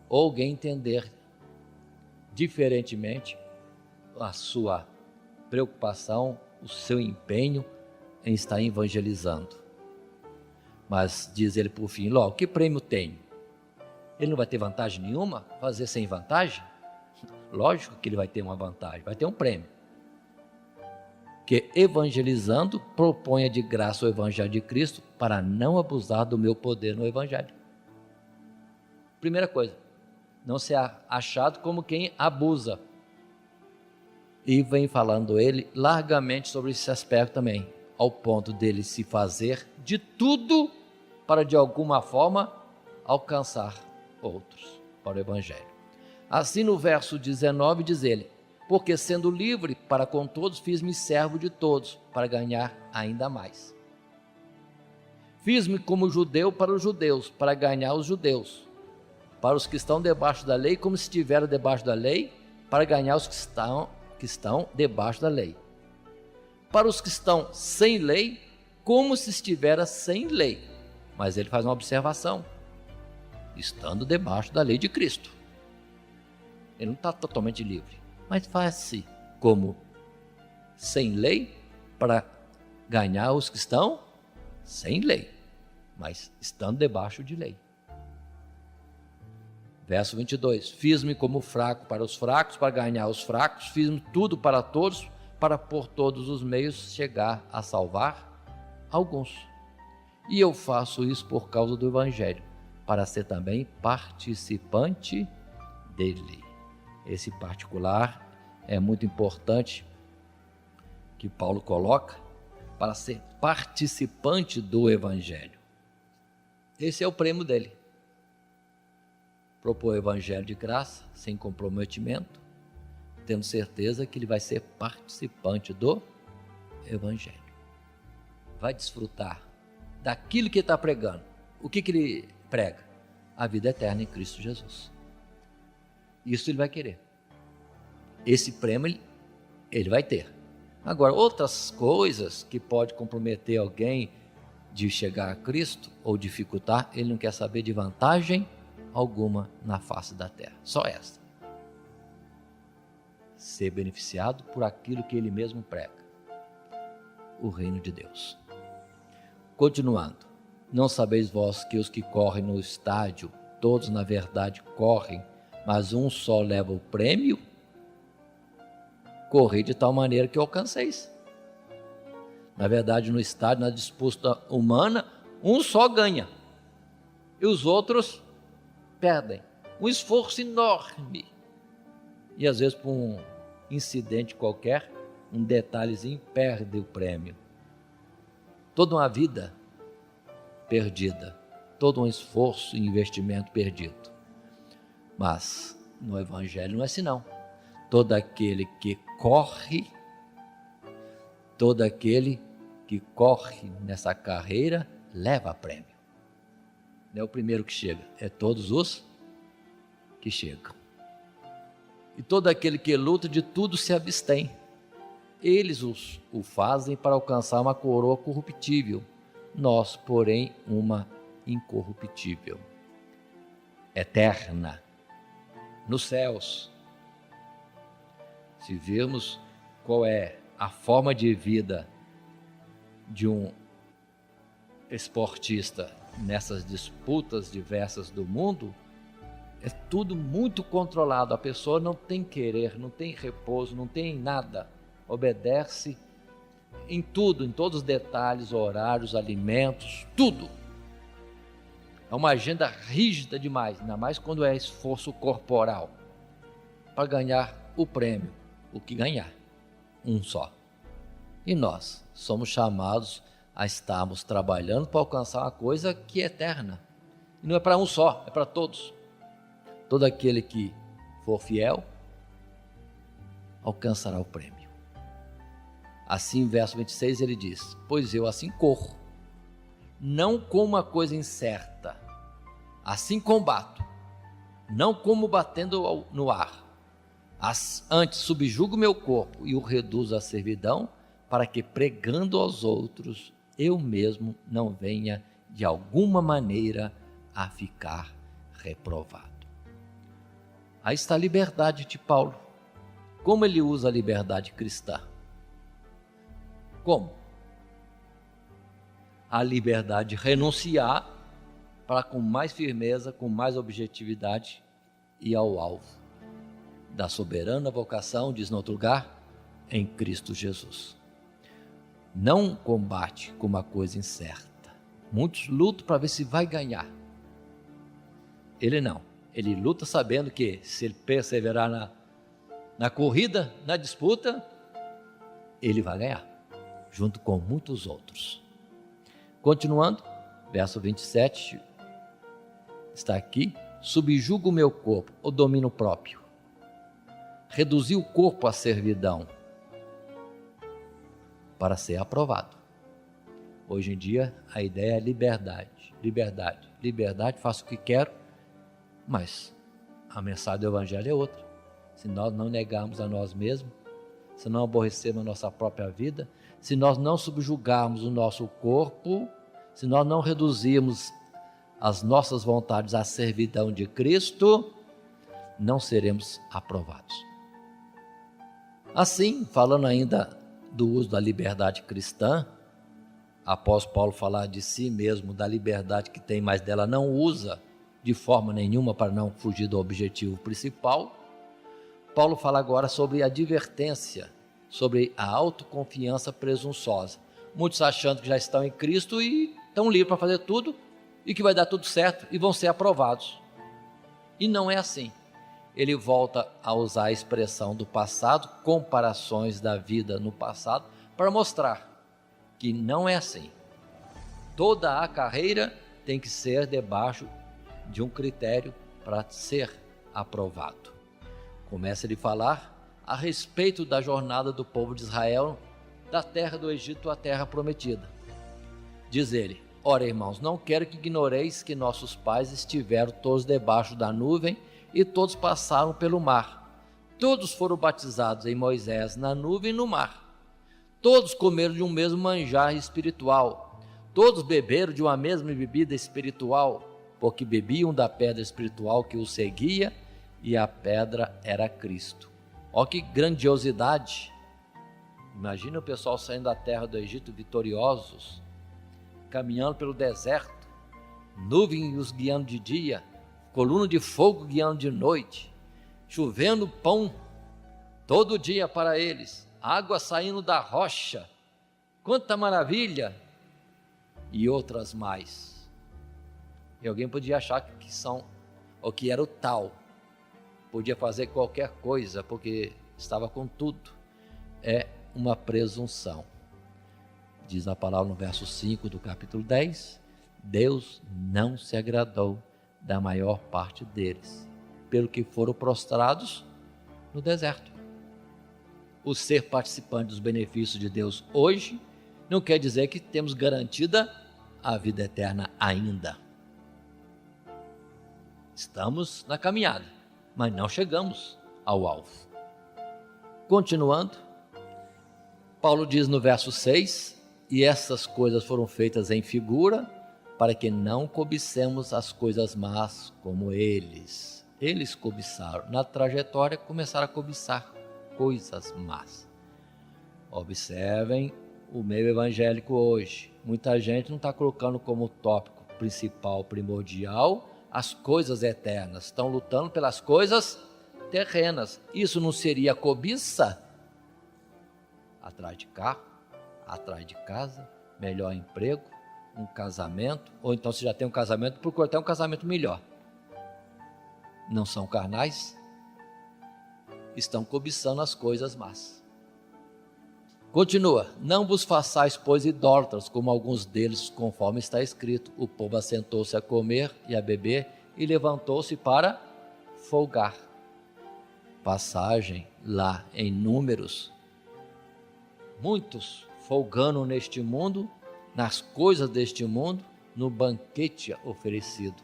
ou alguém entender diferentemente a sua preocupação, o seu empenho em estar evangelizando. Mas diz ele por fim, logo, que prêmio tem? Ele não vai ter vantagem nenhuma? Fazer sem vantagem? Lógico que ele vai ter uma vantagem, vai ter um prêmio. Que evangelizando, proponha de graça o Evangelho de Cristo para não abusar do meu poder no Evangelho. Primeira coisa, não ser achado como quem abusa. E vem falando ele largamente sobre esse aspecto também, ao ponto dele se fazer de tudo para de alguma forma alcançar outros para o Evangelho. Assim no verso 19 diz ele, porque sendo livre para com todos, fiz-me servo de todos, para ganhar ainda mais. Fiz-me como judeu para os judeus, para ganhar os judeus. Para os que estão debaixo da lei, como se estiveram debaixo da lei, para ganhar os que estão debaixo da lei. Para os que estão sem lei, como se estivera sem lei. Mas ele faz uma observação, estando debaixo da lei de Cristo. Ele não está totalmente livre, mas faz-se como sem lei para ganhar os que estão sem lei, mas estando debaixo de lei. Verso 22, fiz-me como fraco para os fracos, para ganhar os fracos, fiz-me tudo para todos, para por todos os meios chegar a salvar alguns. E eu faço isso por causa do Evangelho, para ser também participante dele. Esse particular é muito importante que Paulo coloca para ser participante do Evangelho. Esse é o prêmio dele. Propor o Evangelho de graça, sem comprometimento, tendo certeza que ele vai ser participante do Evangelho. Vai desfrutar daquilo que ele está pregando. O que ele prega? A vida eterna em Cristo Jesus. Isso ele vai querer. Esse prêmio ele vai ter. Agora, outras coisas que pode comprometer alguém de chegar a Cristo ou dificultar, ele não quer saber de vantagem alguma na face da terra. Só essa. Ser beneficiado por aquilo que ele mesmo prega. O reino de Deus. Continuando. Não sabeis vós que os que correm no estádio, todos na verdade correm, mas um só leva o prêmio? Correi de tal maneira que alcanceis. Na verdade, no estádio, na disputa humana, um só ganha e os outros perdem. Um esforço enorme. E às vezes, por um incidente qualquer, um detalhezinho, perde o prêmio. Toda uma vida perdida, todo um esforço e investimento perdido. Mas no Evangelho não é assim não. Todo aquele que corre nessa carreira leva prêmio. Não é o primeiro que chega, é todos os que chegam. E todo aquele que luta de tudo se abstém. Eles o fazem para alcançar uma coroa corruptível, nós, porém, uma incorruptível, eterna, nos céus. Se virmos qual é a forma de vida de um esportista nessas disputas diversas do mundo, é tudo muito controlado. A pessoa não tem querer, não tem repouso, não tem nada. Obedece em tudo, em todos os detalhes, horários, alimentos, tudo. É uma agenda rígida demais, ainda mais quando é esforço corporal, para ganhar o prêmio, o que ganhar, um só. E nós somos chamados a estarmos trabalhando para alcançar uma coisa que é eterna. E não é para um só, é para todos. Todo aquele que for fiel alcançará o prêmio. Assim, verso 26, ele diz: pois eu assim corro, não como uma coisa incerta, assim combato, não como batendo no ar, antes subjugo meu corpo e o reduzo à servidão, para que pregando aos outros, eu mesmo não venha de alguma maneira a ficar reprovado. Aí está a liberdade de Paulo. Como ele usa a liberdade cristã? Como? A liberdade de renunciar para com mais firmeza, com mais objetividade ir ao alvo da soberana vocação, diz no outro lugar, em Cristo Jesus. Não combate com uma coisa incerta. Muitos lutam para ver se vai ganhar. Ele não. Ele luta sabendo que se ele perseverar na corrida, na disputa, ele vai ganhar, junto com muitos outros. Continuando, verso 27, está aqui: subjugo o meu corpo, o domínio próprio. Reduzi o corpo à servidão, para ser aprovado. Hoje em dia, a ideia é liberdade, liberdade, liberdade, faço o que quero, mas a mensagem do Evangelho é outra. Se nós não negarmos a nós mesmos, se não aborrecermos a nossa própria vida, se nós não subjugarmos o nosso corpo, se nós não reduzirmos as nossas vontades à servidão de Cristo, não seremos aprovados. Assim, falando ainda do uso da liberdade cristã, após Paulo falar de si mesmo, da liberdade que tem, mas dela não usa de forma nenhuma para não fugir do objetivo principal, Paulo fala agora sobre a advertência, sobre a autoconfiança presunçosa. Muitos achando que já estão em Cristo e estão livres para fazer tudo e que vai dar tudo certo e vão ser aprovados. E não é assim. Ele volta a usar a expressão do passado, comparações da vida no passado, para mostrar que não é assim. Toda a carreira tem que ser debaixo de um critério para ser aprovado. Começa ele a falar a respeito da jornada do povo de Israel da terra do Egito à terra prometida. Diz ele: ora, irmãos, não quero que ignoreis que nossos pais estiveram todos debaixo da nuvem e todos passaram pelo mar. Todos foram batizados em Moisés na nuvem e no mar. Todos comeram de um mesmo manjar espiritual. Todos beberam de uma mesma bebida espiritual, porque bebiam da pedra espiritual que os seguia, e a pedra era Cristo. Olha que grandiosidade! Imagina o pessoal saindo da terra do Egito vitoriosos, caminhando pelo deserto, nuvem os guiando de dia, coluna de fogo guiando de noite, chovendo pão todo dia para eles, água saindo da rocha, quanta maravilha! E outras mais. E alguém podia achar que são, ou que era o tal, podia fazer qualquer coisa, porque estava com tudo. É uma presunção. Diz a palavra no verso 5 do capítulo 10, Deus não se agradou da maior parte deles, pelo que foram prostrados no deserto. O ser participante dos benefícios de Deus hoje não quer dizer que temos garantida a vida eterna ainda. Estamos na caminhada, mas não chegamos ao alvo. Continuando, Paulo diz no verso 6, e essas coisas foram feitas em figura, para que não cobicemos as coisas más como eles. Eles cobiçaram, na trajetória começaram a cobiçar coisas más. Observem o meio evangélico hoje. Muita gente não está colocando como tópico principal, primordial, as coisas eternas. Estão lutando pelas coisas terrenas. Isso não seria cobiça? Atrás de carro, atrás de casa, melhor emprego, um casamento, ou então se já tem um casamento, procura ter um casamento melhor. Não são carnais? Estão cobiçando as coisas más. Continua, não vos façais, pois, idólatras, como alguns deles, conforme está escrito. O povo assentou-se a comer e a beber, e levantou-se para folgar. Passagem lá em Números, muitos folgando neste mundo, nas coisas deste mundo, no banquete oferecido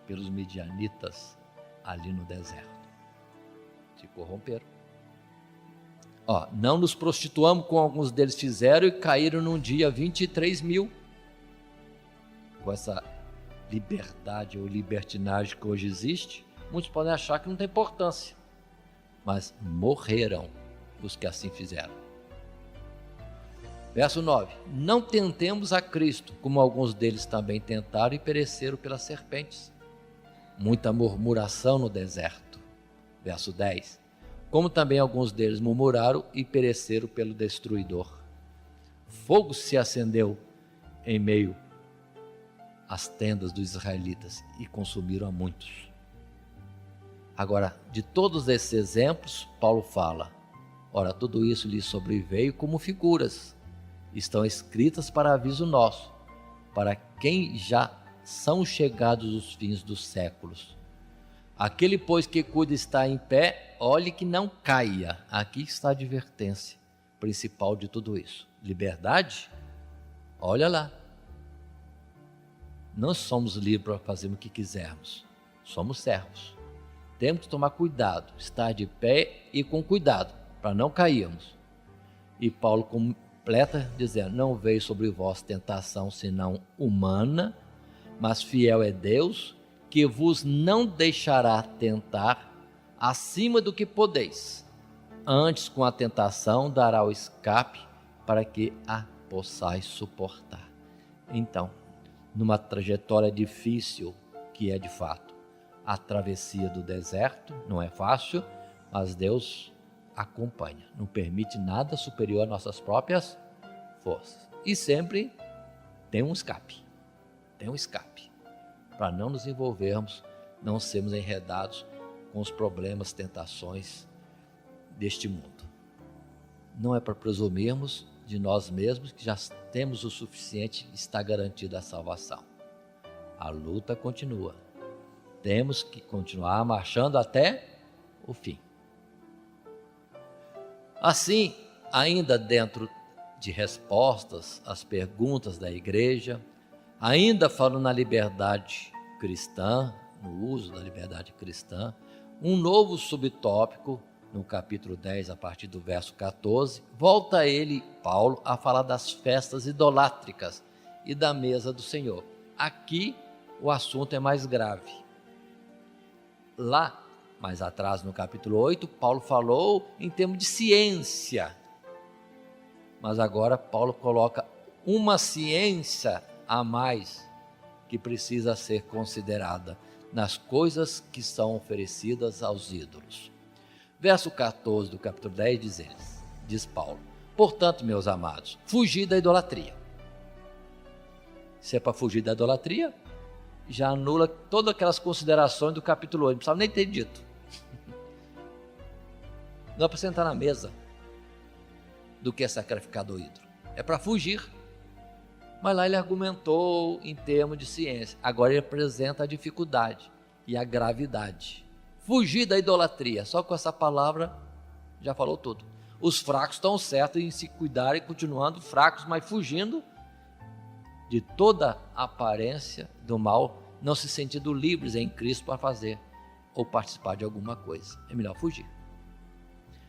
pelos midianitas ali no deserto. Se corromperam. Não nos prostituamos como alguns deles fizeram e caíram num dia 23 mil. Com essa liberdade ou libertinagem que hoje existe, muitos podem achar que não tem importância, mas morreram os que assim fizeram. Verso 9, não tentemos a Cristo, como alguns deles também tentaram e pereceram pelas serpentes. Muita murmuração no deserto. Verso 10, como também alguns deles murmuraram e pereceram pelo destruidor. Fogo se acendeu em meio às tendas dos israelitas e consumiram a muitos. Agora, de todos esses exemplos, Paulo fala, ora, tudo isso lhes sobreveio como figuras, estão escritas para aviso nosso, para quem já são chegados os fins dos séculos. Aquele, pois, que cuida estar em pé, olhe que não caia. Aqui está a advertência principal de tudo isso. Liberdade? Olha lá. Não somos livres para fazermos o que quisermos. Somos servos. Temos que tomar cuidado, estar de pé e com cuidado, para não cairmos. E Paulo completa dizendo, não veio sobre vós tentação senão humana, mas fiel é Deus, que vos não deixará tentar acima do que podeis. Antes, com a tentação, dará o escape para que a possais suportar. Então, numa trajetória difícil, que é de fato a travessia do deserto, não é fácil, mas Deus acompanha, não permite nada superior às nossas próprias forças. E sempre tem um escape, para não nos envolvermos, não sermos enredados com os problemas, tentações deste mundo. Não é para presumirmos de nós mesmos que já temos o suficiente e está garantida a salvação. A luta continua. Temos que continuar marchando até o fim. Assim, ainda dentro de respostas às perguntas da igreja, ainda falando na liberdade cristã, no uso da liberdade cristã, um novo subtópico no capítulo 10, a partir do verso 14, volta ele, Paulo, a falar das festas idolátricas e da mesa do Senhor. Aqui o assunto é mais grave. Lá, mais atrás, no capítulo 8, Paulo falou em termos de ciência. Mas agora Paulo coloca uma ciência a mais que precisa ser considerada nas coisas que são oferecidas aos ídolos. Verso 14 do capítulo 10 diz Paulo: portanto, meus amados, fugi da idolatria. Se é para fugir da idolatria, já anula todas aquelas considerações do capítulo 8, não precisava nem ter dito. Não é para sentar na mesa do que é sacrificado ao ídolo, é para fugir. Mas lá ele argumentou em termos de ciência. Agora ele apresenta a dificuldade e a gravidade. Fugir da idolatria, só com essa palavra já falou tudo. Os fracos estão certos em se cuidarem, continuando fracos, mas fugindo de toda aparência do mal, não se sentindo livres em Cristo para fazer ou participar de alguma coisa. É melhor fugir.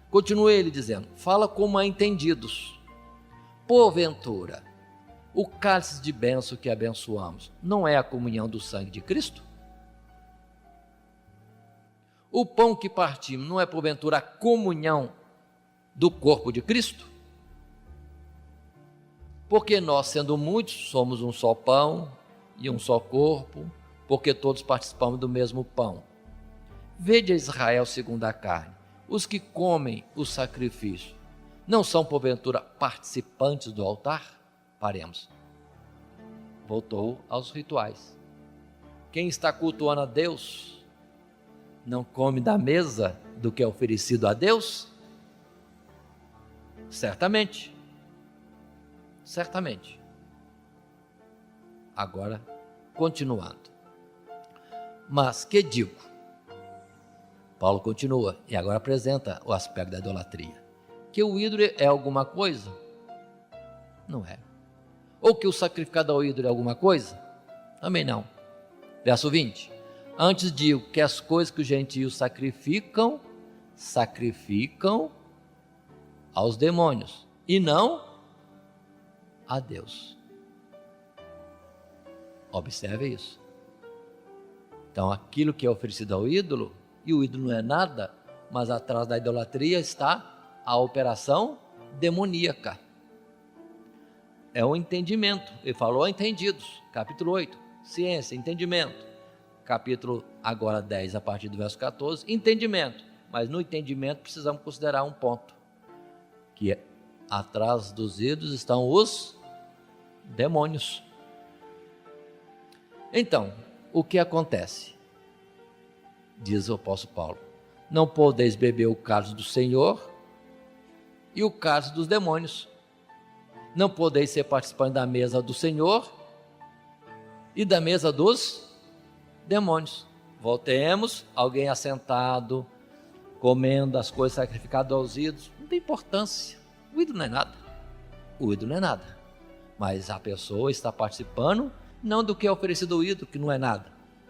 Continua ele dizendo: fala como a entendidos. Porventura, o cálice de bênção que abençoamos não é a comunhão do sangue de Cristo? O pão que partimos não é porventura a comunhão do corpo de Cristo? Porque nós, sendo muitos, somos um só pão e um só corpo, porque todos participamos do mesmo pão. Vede a Israel segundo a carne: os que comem o sacrifício não são porventura participantes do altar? Paremos. Voltou aos rituais. Quem está cultuando a Deus não come da mesa do que é oferecido a Deus? Certamente. Certamente. Agora, continuando. Mas que digo? Paulo continua e agora apresenta o aspecto da idolatria. Que o ídolo é alguma coisa? Não é. Ou que o sacrificado ao ídolo é alguma coisa? Também não. Verso 20. Antes digo que as coisas que os gentios sacrificam aos demônios e não a Deus. Observe isso. Então, aquilo que é oferecido ao ídolo, e o ídolo não é nada, mas atrás da idolatria está a operação demoníaca. É um entendimento. Ele falou entendidos. Capítulo 8, ciência, entendimento. Capítulo agora 10, a partir do verso 14, entendimento. Mas no entendimento precisamos considerar um ponto, que é, atrás dos ídolos estão os demônios. Então, o que acontece? Diz o apóstolo Paulo: não podeis beber o cálice do Senhor e o cálice dos demônios. Não podeis ser participantes da mesa do Senhor e da mesa dos demônios. Voltemos, alguém assentado, comendo as coisas sacrificadas aos ídolos, não tem importância. O ídolo não é nada. O ídolo não é nada. Mas a pessoa está participando não do que é oferecido ao ídolo, que não é nada,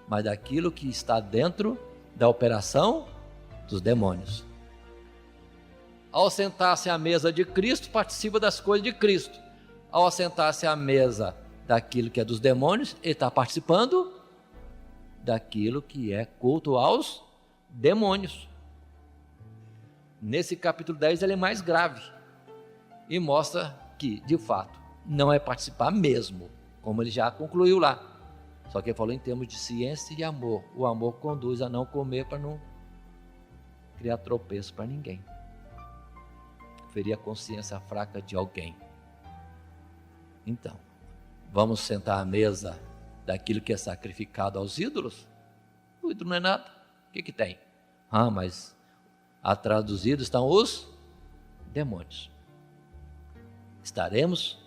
mas daquilo que está dentro da operação dos demônios. Ao sentar-se à mesa de Cristo, participa das coisas de Cristo. Ao assentar-se à mesa daquilo que é dos demônios, ele está participando daquilo que é culto aos demônios. Nesse capítulo 10 ele é mais grave e mostra que, de fato, não é participar mesmo, como ele já concluiu lá. Só que ele falou em termos de ciência e amor. O amor conduz a não comer para não criar tropeço para ninguém. Ferir a consciência fraca de alguém. Então, vamos sentar à mesa daquilo que é sacrificado aos ídolos? O ídolo não é nada. O que tem? Mas atrás dos ídolos estão os demônios. Estaremos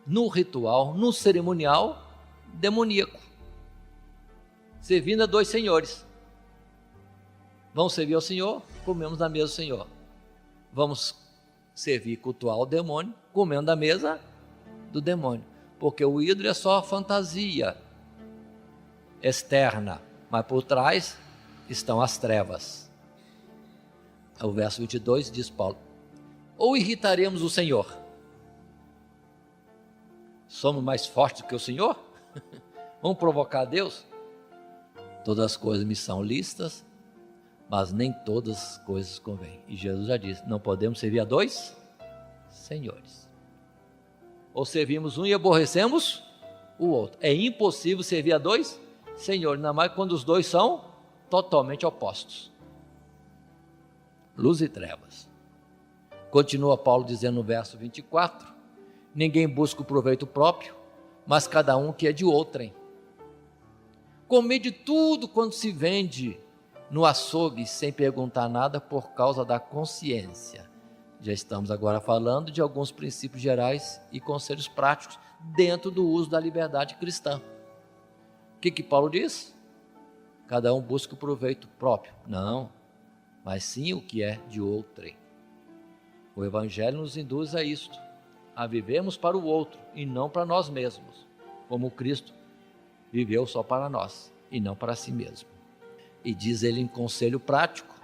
no ritual, no cerimonial demoníaco, servindo a dois senhores. Vamos servir ao Senhor, comemos da mesa do Senhor. Vamos servir, cultuar o demônio, comendo da mesa do demônio. Porque o ídolo é só fantasia externa, mas por trás estão as trevas. O verso 22 diz Paulo: ou irritaremos o Senhor? Somos mais fortes do que o Senhor? Vamos provocar Deus? Todas as coisas me são lícitas, mas nem todas as coisas convêm. E Jesus já disse: não podemos servir a dois senhores. Ou servimos um e aborrecemos o outro. É impossível servir a dois senhores, ainda mais quando os dois são totalmente opostos. Luz e trevas. Continua Paulo dizendo no verso 24: ninguém busca o proveito próprio, mas cada um que é de outrem. Comer de tudo quanto se vende no açougue sem perguntar nada por causa da consciência. Já estamos agora falando de alguns princípios gerais e conselhos práticos dentro do uso da liberdade cristã. O que Paulo diz? Cada um busca o proveito próprio. Não, mas sim o que é de outrem. O Evangelho nos induz a isto, a vivermos para o outro e não para nós mesmos, como Cristo viveu só para nós e não para si mesmo. E diz ele em conselho prático: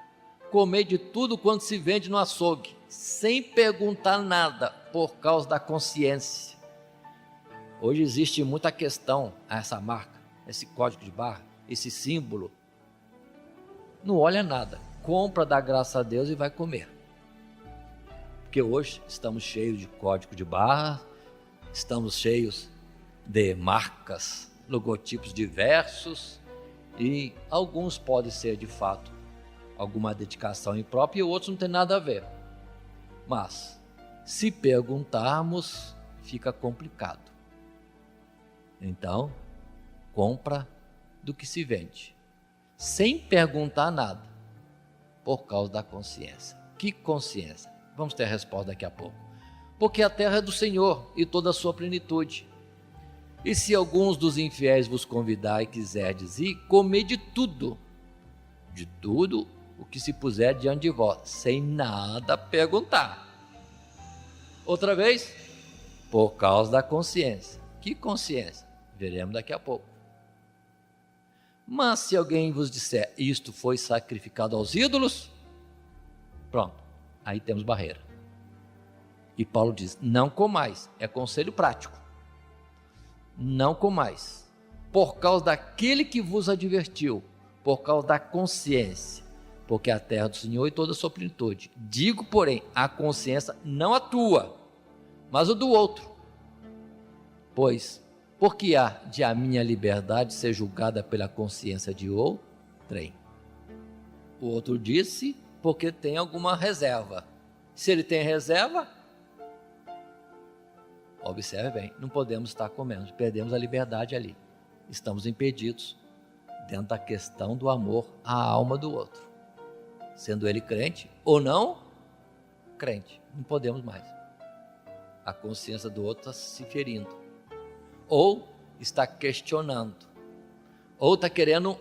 comer de tudo quanto se vende no açougue, sem perguntar nada, por causa da consciência. Hoje existe muita questão a essa marca, esse código de barra, esse símbolo. Não olha nada, compra, dá graça a Deus e vai comer. Porque hoje estamos cheios de código de barra, estamos cheios de marcas, logotipos diversos, e alguns podem ser de fato alguma dedicação imprópria e outros não tem nada a ver. Mas se perguntarmos, fica complicado. Então, compra do que se vende, sem perguntar nada, por causa da consciência. Que consciência? Vamos ter a resposta daqui a pouco. Porque a terra é do Senhor e toda a sua plenitude. E se alguns dos infiéis vos convidar e quiserdes ir, comei de tudo o que se puser diante de vós, sem nada perguntar. Outra vez, por causa da consciência. Que consciência? Veremos daqui a pouco. Mas se alguém vos disser: isto foi sacrificado aos ídolos, pronto, aí temos barreira. E Paulo diz: não comais, é conselho prático. Não comais, por causa daquele que vos advertiu, por causa da consciência, porque a terra do Senhor e toda a sua plenitude. Digo, porém, a consciência não a tua, mas o do outro. Pois, por que há de a minha liberdade ser julgada pela consciência de outrem? O outro disse, porque tem alguma reserva. Se ele tem reserva, observe bem, não podemos estar comendo, perdemos a liberdade ali. Estamos impedidos dentro da questão do amor à alma do outro. Sendo ele crente ou não crente, não podemos mais. A consciência do outro está se ferindo. Ou está questionando. Ou está querendo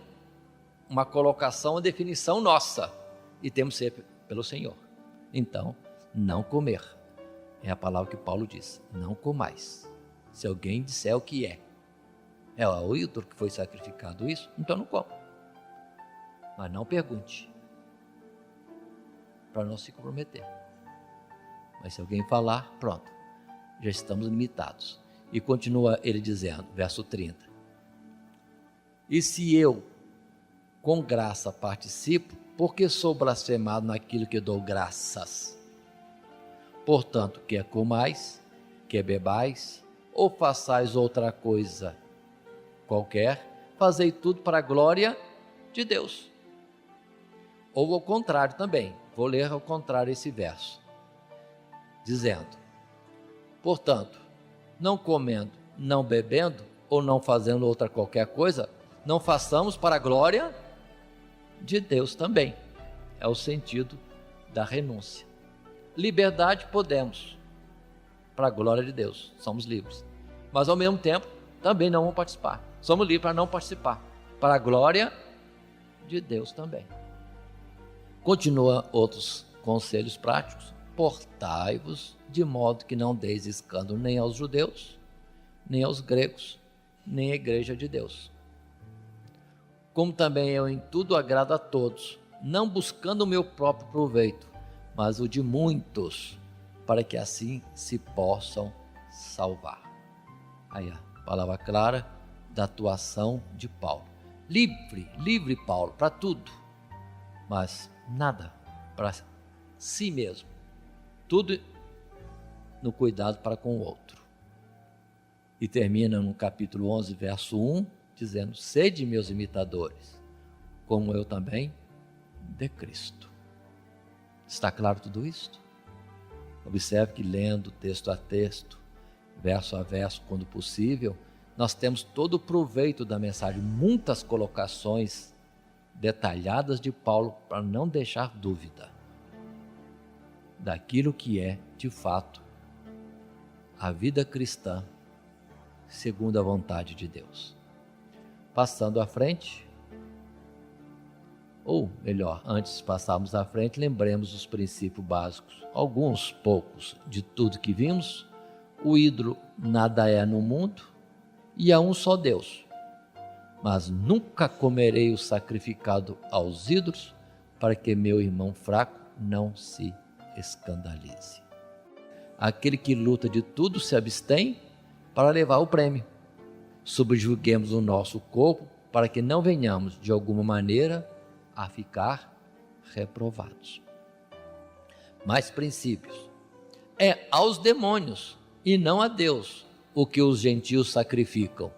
uma colocação, uma definição nossa. E temos que ser pelo Senhor. Então, não comer. É a palavra que Paulo diz: não comais. Se alguém disser o que é o ídolo que foi sacrificado isso, então não coma. Mas não pergunte, para não se comprometer. Mas se alguém falar, pronto, já estamos limitados. E continua ele dizendo, verso 30: e se eu com graça participo, porque sou blasfemado naquilo que dou graças? Portanto, quer comais, quer bebais, ou façais outra coisa qualquer, fazei tudo para a glória de Deus. Ou ao contrário também, vou ler ao contrário esse verso, dizendo: portanto, não comendo, não bebendo, ou não fazendo outra qualquer coisa, não façamos para a glória de Deus também. É o sentido da renúncia. Liberdade podemos, para a glória de Deus, somos livres. Mas ao mesmo tempo, também não vamos participar. Somos livres para não participar, para a glória de Deus também. Continua outros conselhos práticos: portai-vos de modo que não deis escândalo nem aos judeus, nem aos gregos, nem à igreja de Deus. Como também eu em tudo agrado a todos, não buscando o meu próprio proveito, mas o de muitos, para que assim se possam salvar. Aí a palavra clara da atuação de Paulo. Livre Paulo para tudo, mas nada para si mesmo. Tudo no cuidado para com o outro. E termina no capítulo 11, verso 1, dizendo: sede meus imitadores, como eu também de Cristo. Está claro tudo isto? Observe que lendo texto a texto, verso a verso, quando possível, nós temos todo o proveito da mensagem, muitas colocações detalhadas de Paulo para não deixar dúvida daquilo que é, de fato, a vida cristã segundo a vontade de Deus. Passando à frente, ou melhor, antes de passarmos à frente, lembremos os princípios básicos, alguns poucos de tudo que vimos. O ídolo nada é no mundo e há um só Deus. Mas nunca comerei o sacrificado aos ídolos, para que meu irmão fraco não se escandalize. Aquele que luta de tudo se abstém para levar o prêmio. Subjuguemos o nosso corpo para que não venhamos, de alguma maneira, a ficar reprovados. Mais princípios. É aos demônios e não a Deus o que os gentios sacrificam.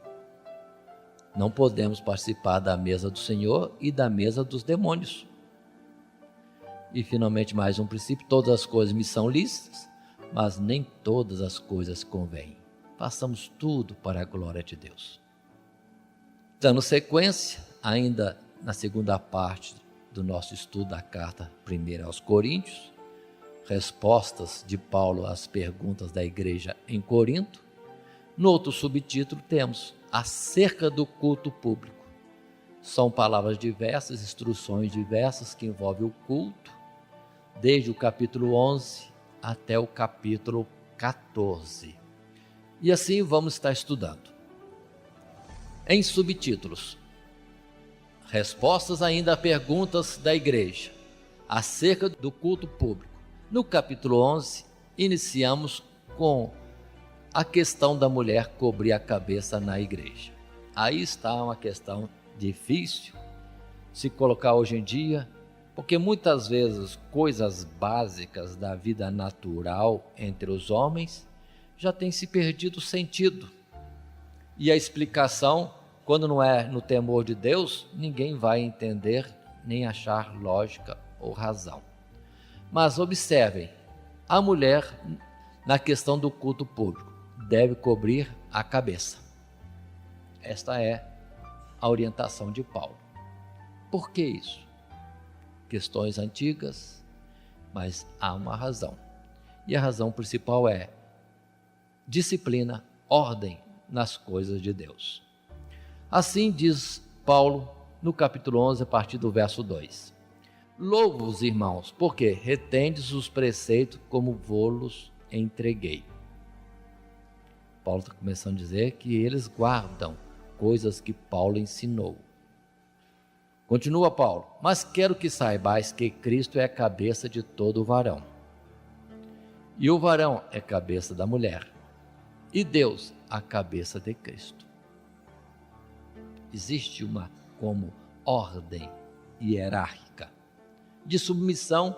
Não podemos participar da mesa do Senhor e da mesa dos demônios. E finalmente mais um princípio: todas as coisas me são lícitas, mas nem todas as coisas convêm. Façamos tudo para a glória de Deus. Dando sequência, ainda na segunda parte do nosso estudo da carta 1 aos Coríntios, respostas de Paulo às perguntas da igreja em Corinto. No outro subtítulo temos acerca do culto público. São palavras diversas, instruções diversas que envolvem o culto, desde o capítulo 11 até o capítulo 14. E assim vamos estar estudando. Em subtítulos, respostas ainda a perguntas da igreja acerca do culto público. No capítulo 11, iniciamos com a questão da mulher cobrir a cabeça na igreja. Aí está uma questão difícil se colocar hoje em dia, porque muitas vezes coisas básicas da vida natural entre os homens já têm se perdido o sentido. E a explicação, quando não é no temor de Deus, ninguém vai entender nem achar lógica ou razão. Mas observem, a mulher, na questão do culto público, deve cobrir a cabeça. Esta é a orientação de Paulo. Por que isso? Questões antigas, mas há uma razão. E a razão principal é disciplina, ordem nas coisas de Deus. Assim diz Paulo no capítulo 11, a partir do verso 2. Louvo-vos, irmãos, porque retendes os preceitos como vos entreguei. Paulo está começando a dizer que eles guardam coisas que Paulo ensinou. Continua Paulo: mas quero que saibais que Cristo é a cabeça de todo varão, e o varão é cabeça da mulher, e Deus a cabeça de Cristo. Existe uma como ordem hierárquica de submissão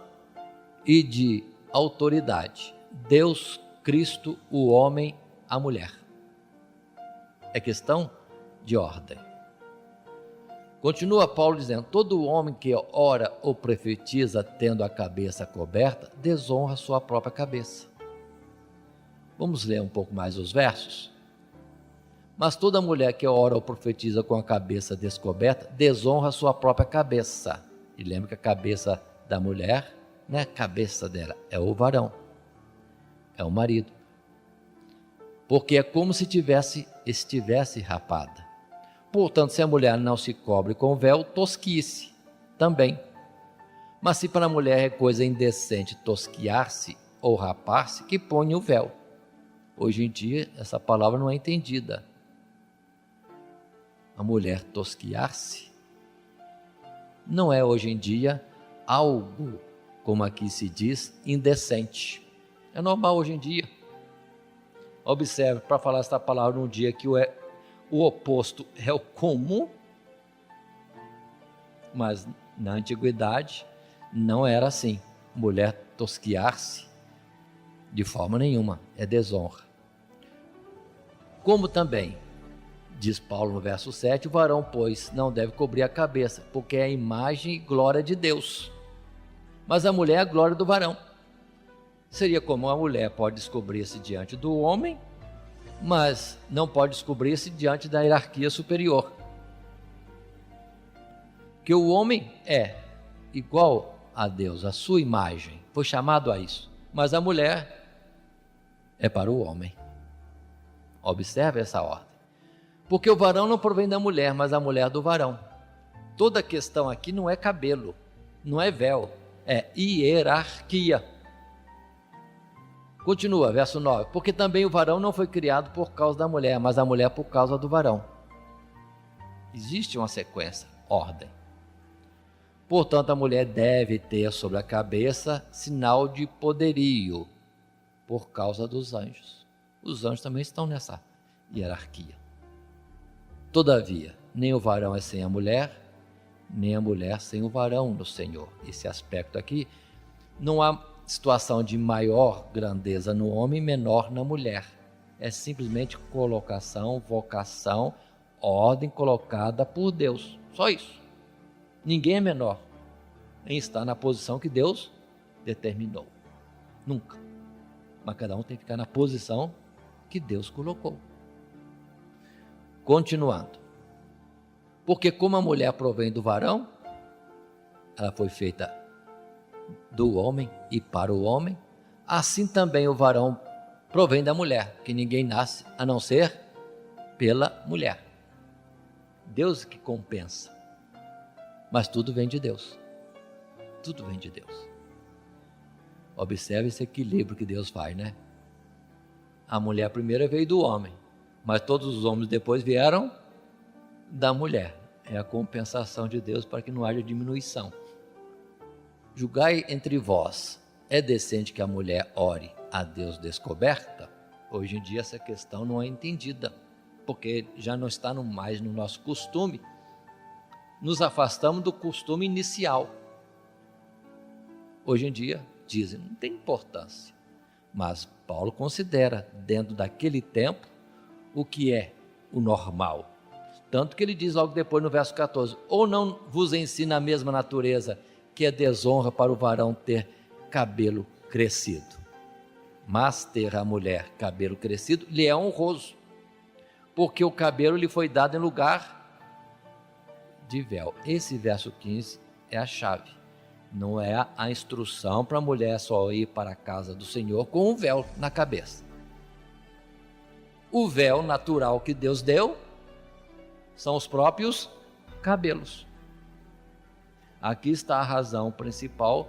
e de autoridade. Deus, Cristo, o homem, a mulher. É questão de ordem. Continua Paulo dizendo: todo homem que ora ou profetiza tendo a cabeça coberta, desonra sua própria cabeça. Vamos ler um pouco mais os versos? Mas toda mulher que ora ou profetiza com a cabeça descoberta, desonra sua própria cabeça. E lembra que a cabeça da mulher não é a cabeça dela, é o varão, é o marido. Porque é como se estivesse rapada. Portanto, se a mulher não se cobre com véu, tosquice também. Mas se para a mulher é coisa indecente tosquiar-se ou rapar-se, que ponha o véu. Hoje em dia, essa palavra não é entendida. A mulher tosquiar-se não é hoje em dia algo, como aqui se diz, indecente. É normal hoje em dia. Observe, para falar esta palavra num dia que o oposto é o comum, mas na antiguidade não era assim. Mulher tosquiar-se de forma nenhuma, é desonra. Como também diz Paulo no verso 7, o varão, pois, não deve cobrir a cabeça, porque é a imagem e glória de Deus. Mas a mulher é a glória do varão. Seria como a mulher pode descobrir-se diante do homem, mas não pode descobrir-se diante da hierarquia superior. Que o homem é igual a Deus, a sua imagem, foi chamado a isso. Mas a mulher é para o homem. Observe essa ordem. Porque o varão não provém da mulher, mas a mulher do varão. Toda a questão aqui não é cabelo, não é véu, é hierarquia. Continua, verso 9. Porque também o varão não foi criado por causa da mulher, mas a mulher por causa do varão. Existe uma sequência, ordem. Portanto, a mulher deve ter sobre a cabeça sinal de poderio, por causa dos anjos. Os anjos também estão nessa hierarquia. Todavia, nem o varão é sem a mulher, nem a mulher sem o varão no Senhor. Esse aspecto aqui, não há situação de maior grandeza no homem, menor na mulher. É simplesmente colocação, vocação, ordem colocada por Deus. Só isso. Ninguém é menor em estar na posição que Deus determinou. Nunca. Mas cada um tem que ficar na posição que Deus colocou. Continuando. Porque como a mulher provém do varão, ela foi feita do homem e para o homem, assim também o varão provém da mulher, que ninguém nasce a não ser pela mulher. Deus que compensa. Mas tudo vem de Deus. Tudo vem de Deus. Observe esse equilíbrio que Deus faz, né? A mulher primeiro veio do homem, mas todos os homens depois vieram da mulher. É a compensação de Deus para que não haja diminuição. Julgai entre vós, é decente que a mulher ore a Deus descoberta? Hoje em dia essa questão não é entendida, porque já não está mais no nosso costume. Nos afastamos do costume inicial. Hoje em dia, dizem, não tem importância. Mas Paulo considera, dentro daquele tempo, o que é o normal. Tanto que ele diz logo depois no verso 14, ou não vos ensina a mesma natureza, que é desonra para o varão ter cabelo crescido. Mas ter a mulher cabelo crescido lhe é honroso, porque o cabelo lhe foi dado em lugar de véu. Esse verso 15 é a chave. Não é a instrução para a mulher só ir para a casa do Senhor com um véu na cabeça. O véu natural que Deus deu são os próprios cabelos. Aqui está a razão principal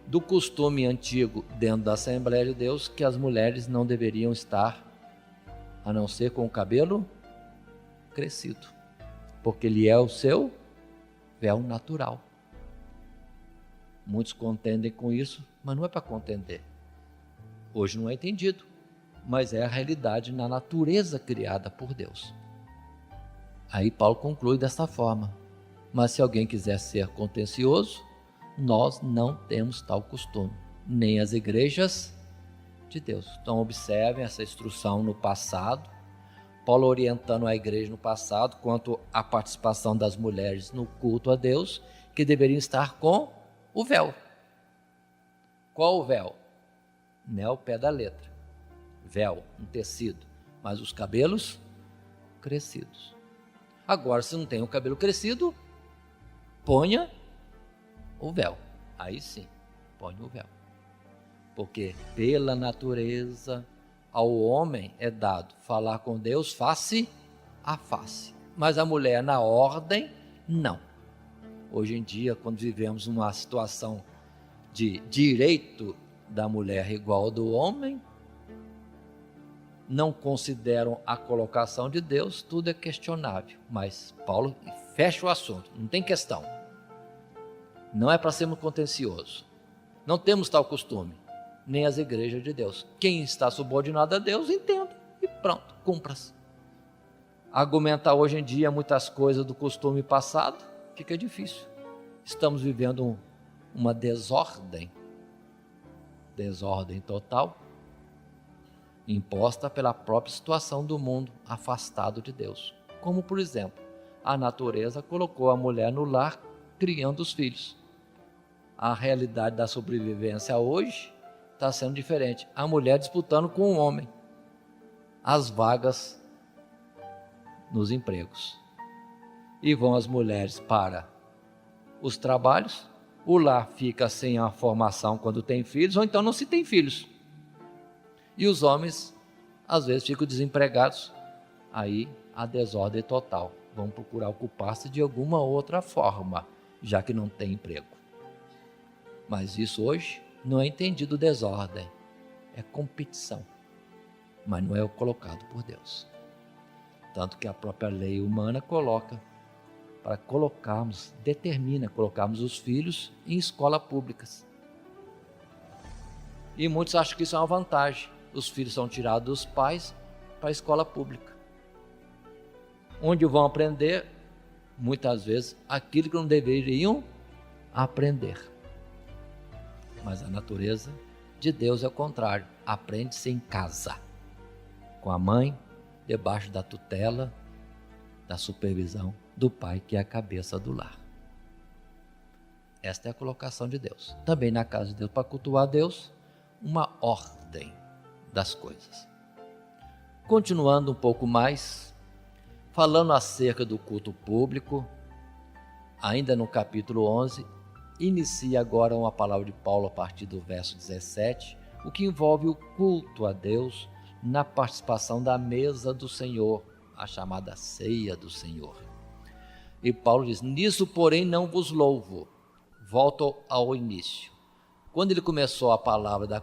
do costume antigo dentro da Assembleia de Deus, que as mulheres não deveriam estar a não ser com o cabelo crescido, porque ele é o seu véu natural. Muitos contendem com isso, mas não é para contender. Hoje não é entendido, mas é a realidade na natureza criada por Deus. Aí Paulo conclui desta forma: mas se alguém quiser ser contencioso, nós não temos tal costume, nem as igrejas de Deus. Então observem essa instrução no passado, Paulo orientando a igreja no passado quanto à participação das mulheres no culto a Deus, que deveriam estar com o véu. Qual o véu? Não é o pé da letra. Véu, um tecido, mas os cabelos crescidos. Agora, se não tem o cabelo crescido, ponha o véu. Aí sim, põe o véu. Porque pela natureza ao homem é dado falar com Deus face a face. Mas a mulher na ordem, não. Hoje em dia, quando vivemos uma situação de direito da mulher igual ao do homem, não consideram a colocação de Deus, tudo é questionável. Mas Paulo fecha o assunto, não tem questão. Não é para sermos contenciosos. Não temos tal costume, nem as igrejas de Deus. Quem está subordinado a Deus, entenda e pronto, cumpra-se. Argumentar hoje em dia muitas coisas do costume passado fica difícil. Estamos vivendo uma desordem total, imposta pela própria situação do mundo afastado de Deus. Como, por exemplo, a natureza colocou a mulher no lar criando os filhos. A realidade da sobrevivência hoje está sendo diferente. A mulher disputando com o homem as vagas nos empregos. E vão as mulheres para os trabalhos, o lar fica sem a formação quando tem filhos, ou então não se tem filhos. E os homens, às vezes, ficam desempregados. Aí, a desordem total. Vão procurar ocupar-se de alguma outra forma, já que não tem emprego. Mas isso hoje não é entendido desordem, é competição, mas não é o colocado por Deus. Tanto que a própria lei humana determina colocarmos os filhos em escolas públicas. E muitos acham que isso é uma vantagem. Os filhos são tirados dos pais para a escola pública, onde vão aprender, muitas vezes, aquilo que não deveriam aprender. Mas a natureza de Deus é o contrário. Aprende-se em casa, com a mãe, debaixo da tutela, da supervisão do pai, que é a cabeça do lar. Esta é a colocação de Deus. Também na casa de Deus, para cultuar a Deus, uma ordem das coisas. Continuando um pouco mais, falando acerca do culto público, ainda no capítulo 11, inicia agora uma palavra de Paulo a partir do verso 17, o que envolve o culto a Deus na participação da mesa do Senhor, a chamada ceia do Senhor. E Paulo diz: nisso, porém, não vos louvo. Volto ao início. Quando ele começou a palavra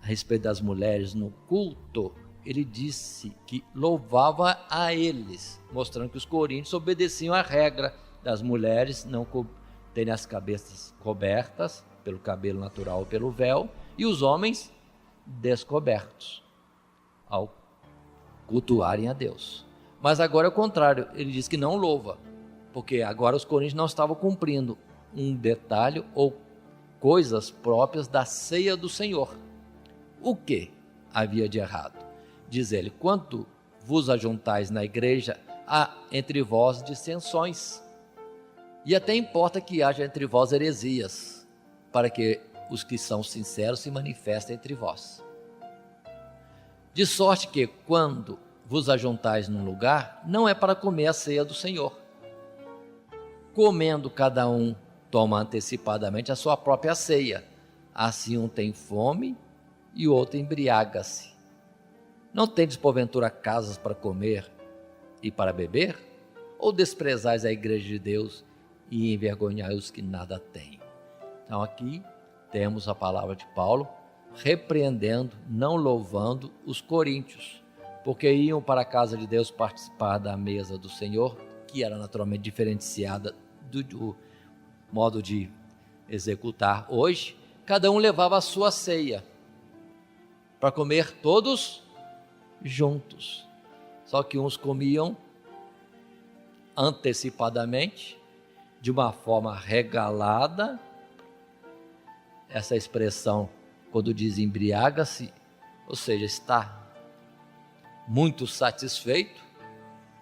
a respeito das mulheres no culto, ele disse que louvava a eles, mostrando que os coríntios obedeciam à regra das mulheres não terem as cabeças cobertas pelo cabelo natural ou pelo véu, e os homens descobertos, ao cultuarem a Deus. Mas agora é o contrário, ele diz que não louva, porque agora os coríntios não estavam cumprindo um detalhe ou coisas próprias da ceia do Senhor. O que havia de errado? Diz ele: quando vos ajuntais na igreja, há entre vós dissensões, e até importa que haja entre vós heresias, para que os que são sinceros se manifestem entre vós. De sorte que, quando vos ajuntais num lugar, não é para comer a ceia do Senhor. Comendo, cada um toma antecipadamente a sua própria ceia. Assim um tem fome e o outro embriaga-se. Não tendes porventura casas para comer e para beber? Ou desprezais a igreja de Deus e envergonhai os que nada têm? Então aqui temos a palavra de Paulo repreendendo, não louvando os coríntios, porque iam para a casa de Deus participar da mesa do Senhor, que era naturalmente diferenciada do modo de executar hoje. Cada um levava a sua ceia para comer todos juntos. Só que uns comiam antecipadamente, de uma forma regalada. Essa expressão, quando diz embriaga-se, ou seja, está muito satisfeito,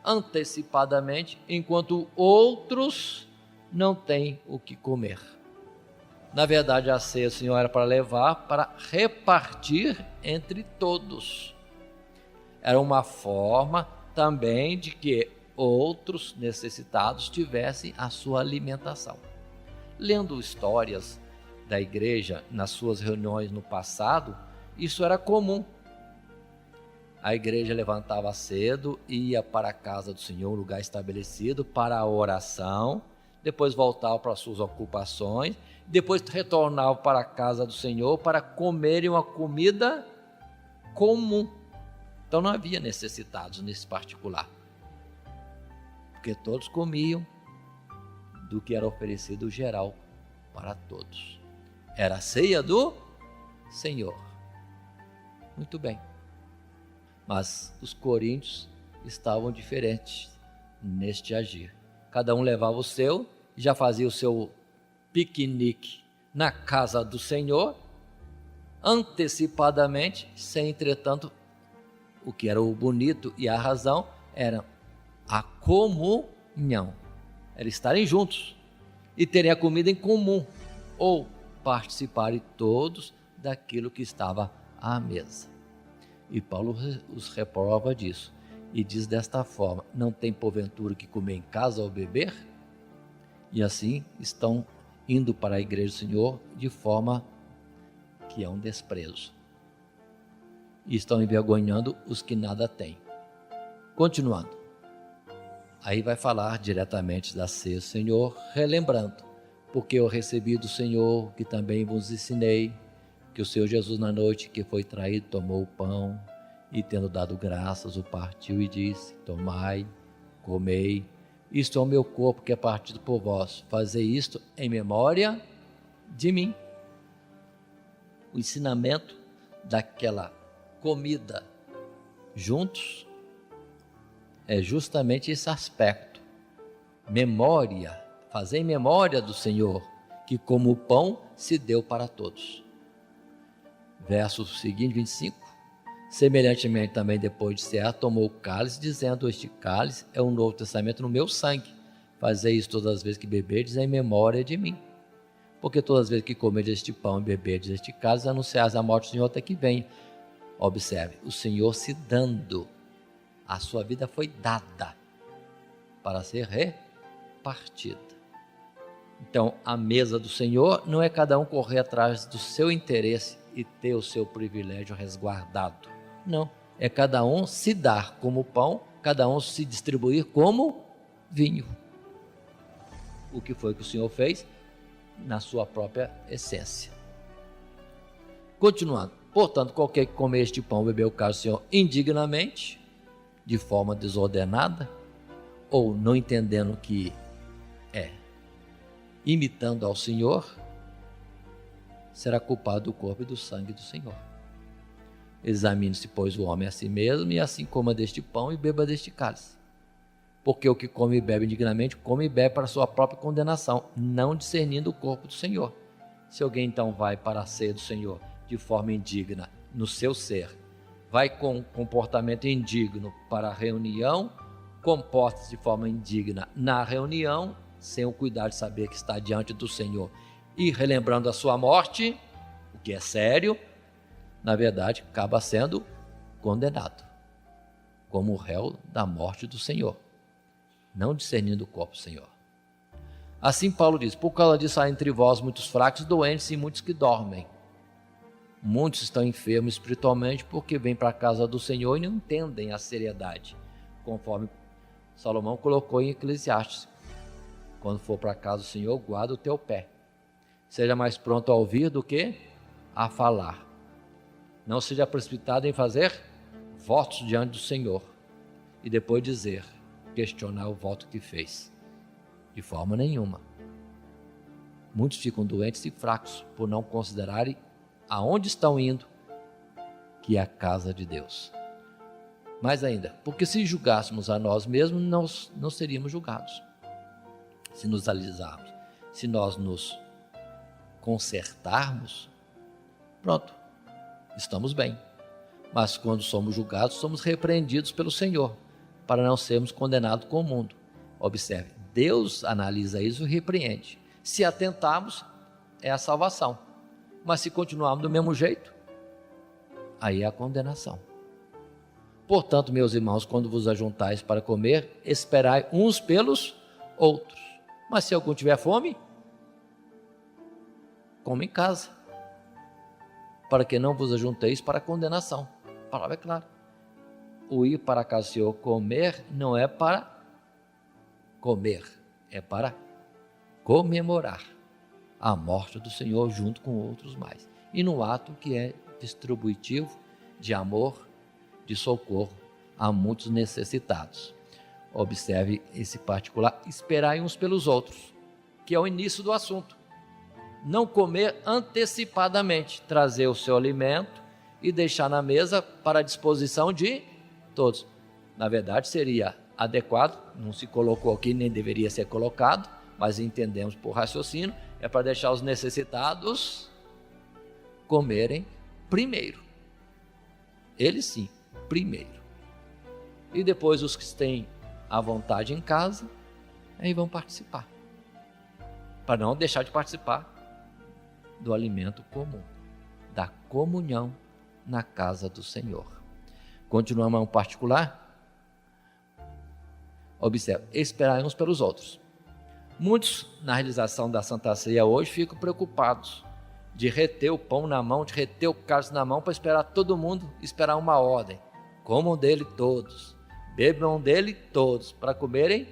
antecipadamente, enquanto outros não têm o que comer. Na verdade, a ceia do Senhor era para levar, para repartir entre todos. Era uma forma também de que outros necessitados tivessem a sua alimentação. Lendo histórias da igreja nas suas reuniões no passado, isso era comum. A igreja levantava cedo, ia para a casa do Senhor, um lugar estabelecido, para a oração, depois voltava para as suas ocupações, depois retornava para a casa do Senhor para comerem uma comida comum. Então não havia necessitados nesse particular, porque todos comiam do que era oferecido geral para todos. Era a ceia do Senhor. Muito bem. Mas os coríntios estavam diferentes neste agir. Cada um levava o seu, já fazia o seu piquenique na casa do Senhor, antecipadamente, sem entretanto, o que era o bonito e a razão era a comunhão, era estarem juntos e terem a comida em comum, ou participarem todos daquilo que estava à mesa. E Paulo os reprova disso e diz desta forma: não tem porventura que comer em casa ou beber? E assim estão indo para a igreja do Senhor de forma que é um desprezo. E estão envergonhando os que nada têm. Continuando. Aí vai falar diretamente da ceia do Senhor, relembrando: porque eu recebi do Senhor, que também vos ensinei, que o Senhor Jesus, na noite que foi traído, tomou o pão e, tendo dado graças, o partiu e disse: tomai, comei, isto é o meu corpo que é partido por vós, fazei isto em memória de mim. O ensinamento daquela comida juntos é justamente esse aspecto: memória, fazer em memória do Senhor, que como o pão se deu para todos. Verso seguinte, 25: semelhantemente também, depois de cear, tomou o cálice, dizendo: este cálice é um novo testamento no meu sangue, fazei isso todas as vezes que beberdes em memória de mim. Porque todas as vezes que comerdes este pão e beberdes este cálice, anunciais a morte do Senhor até que venha. Observe, o Senhor se dando, a sua vida foi dada para ser repartida. Então, a mesa do Senhor não é cada um correr atrás do seu interesse e ter o seu privilégio resguardado. Não, é cada um se dar como pão, cada um se distribuir como vinho. O que foi que o Senhor fez na sua própria essência. Continuando: portanto, qualquer que comer este pão, beber o cálice do Senhor indignamente, de forma desordenada, ou não entendendo que é imitando ao Senhor, será culpado do corpo e do sangue do Senhor. Examine-se, pois, o homem a si mesmo, e assim coma deste pão e beba deste cálice. Porque o que come e bebe indignamente, come e bebe para a sua própria condenação, não discernindo o corpo do Senhor. Se alguém então vai para a ceia do Senhor de forma indigna no seu ser, vai com comportamento indigno para a reunião, comporta-se de forma indigna na reunião, sem o cuidado de saber que está diante do Senhor e relembrando a sua morte, o que é sério, na verdade acaba sendo condenado como réu da morte do Senhor, não discernindo o corpo do Senhor. Assim Paulo diz: por causa disso há entre vós muitos fracos, doentes e muitos que dormem. Muitos estão enfermos espiritualmente porque vêm para a casa do Senhor e não entendem a seriedade, conforme Salomão colocou em Eclesiastes: quando for para a casa do Senhor, guarda o teu pé, seja mais pronto a ouvir do que a falar, não seja precipitado em fazer votos diante do Senhor e depois questionar o voto que fez. De forma nenhuma. Muitos ficam doentes e fracos por não considerarem aonde estão indo, que é a casa de Deus. Mais ainda, porque se julgássemos a nós mesmos, nós não seríamos julgados. Se nos alisarmos, se nós nos consertarmos, pronto, estamos bem. Mas quando somos julgados, somos repreendidos pelo Senhor, para não sermos condenados com o mundo. Observe, Deus analisa isso e repreende. Se atentarmos, é a salvação. Mas se continuarmos do mesmo jeito, aí é a condenação. Portanto, meus irmãos, quando vos ajuntais para comer, esperai uns pelos outros. Mas se algum tiver fome, come em casa, para que não vos ajunteis para a condenação. A palavra é clara. O ir para a casa do Senhor comer não é para comer, é para comemorar a morte do Senhor junto com outros mais. E no ato que é distributivo de amor, de socorro a muitos necessitados. Observe esse particular: esperai uns pelos outros, que é o início do assunto. não comer antecipadamente, trazer o seu alimento e deixar na mesa para a disposição de todos. Na verdade, seria adequado, não se colocou aqui, nem deveria ser colocado, mas entendemos por raciocínio, é para deixar os necessitados comerem primeiro. Eles sim, primeiro. E depois os que têm à vontade em casa, aí vão participar. Para não deixar de participar do alimento comum, da comunhão na casa do Senhor. Continuamos a um particular. Observe, esperar uns pelos outros. Muitos, na realização da Santa Ceia hoje, ficam preocupados de reter o pão na mão, de reter o cálice na mão, para esperar todo mundo, esperar uma ordem. Comam dele todos, bebam dele todos, para comerem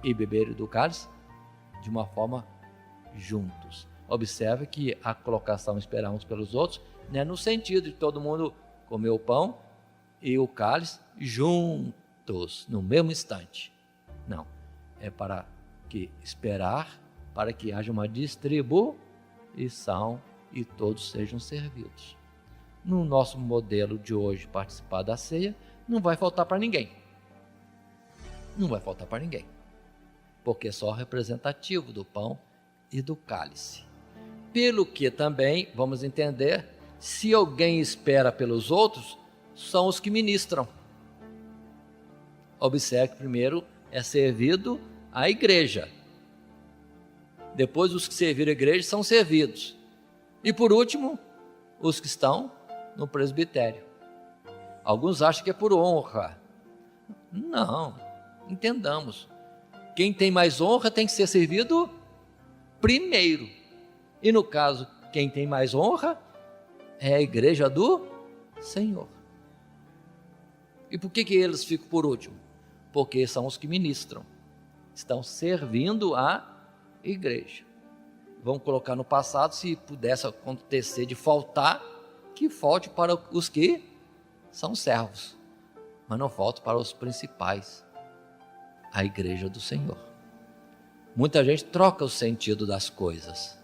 e beberem do cálice de uma forma juntos. Observe que a colocação esperar uns pelos outros não é no sentido de todo mundo comer o pão e o cálice juntos, no mesmo instante. Não, é para que esperar, para que haja uma distribuição e todos sejam servidos. No nosso modelo de hoje, participar da ceia, não vai faltar para ninguém. Não vai faltar para ninguém, porque é só representativo do pão e do cálice. Pelo que também, vamos entender, se alguém espera pelos outros, são os que ministram. Observe que primeiro é servido a igreja. Depois os que serviram a igreja são servidos. E por último, os que estão no presbitério. Alguns acham que é por honra. Não, entendamos. Quem tem mais honra tem que ser servido primeiro. E no caso, quem tem mais honra é a igreja do Senhor. E por que eles ficam por último? Porque são os que ministram. Estão servindo a igreja. Vamos colocar no passado, se pudesse acontecer de faltar, que falte para os que são servos, mas não falte para os principais, a igreja do Senhor. Muita gente troca o sentido das coisas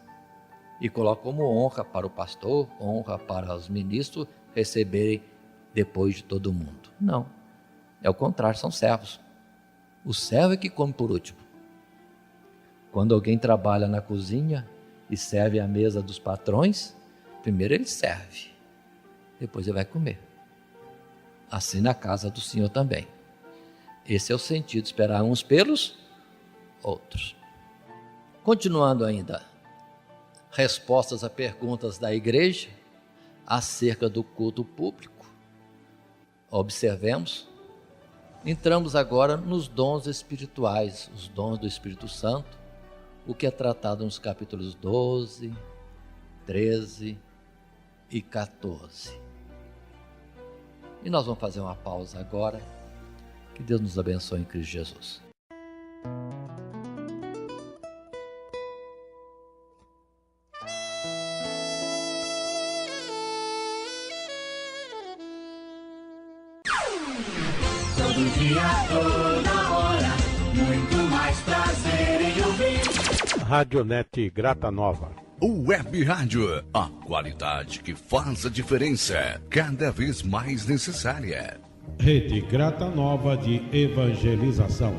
e coloca como honra para o pastor, honra para os ministros receberem depois de todo mundo. Não, é o contrário, são servos. O servo é que come por último. Quando alguém trabalha na cozinha e serve à mesa dos patrões, primeiro ele serve, depois ele vai comer. Assim na casa do Senhor também. Esse é o sentido, esperar uns pelos outros. Continuando ainda, respostas a perguntas da igreja acerca do culto público. Observemos. Entramos agora nos dons espirituais, os dons do Espírito Santo, o que é tratado nos capítulos 12, 13 e 14. E nós vamos fazer uma pausa agora. Que Deus nos abençoe em Cristo Jesus. Todo dia, toda hora, muito mais prazer em ouvir. Radionete Grata Nova. Web Rádio, a qualidade que faz a diferença, cada vez mais necessária. Rede Grata Nova de Evangelização.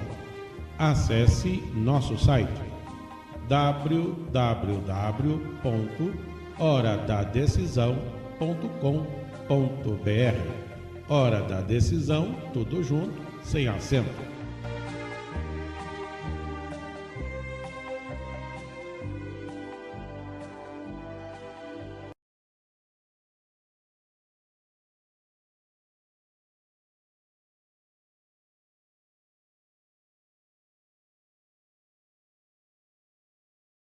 Acesse nosso site www.horadadecisão.com.br. Hora da Decisão, tudo junto, sem acento.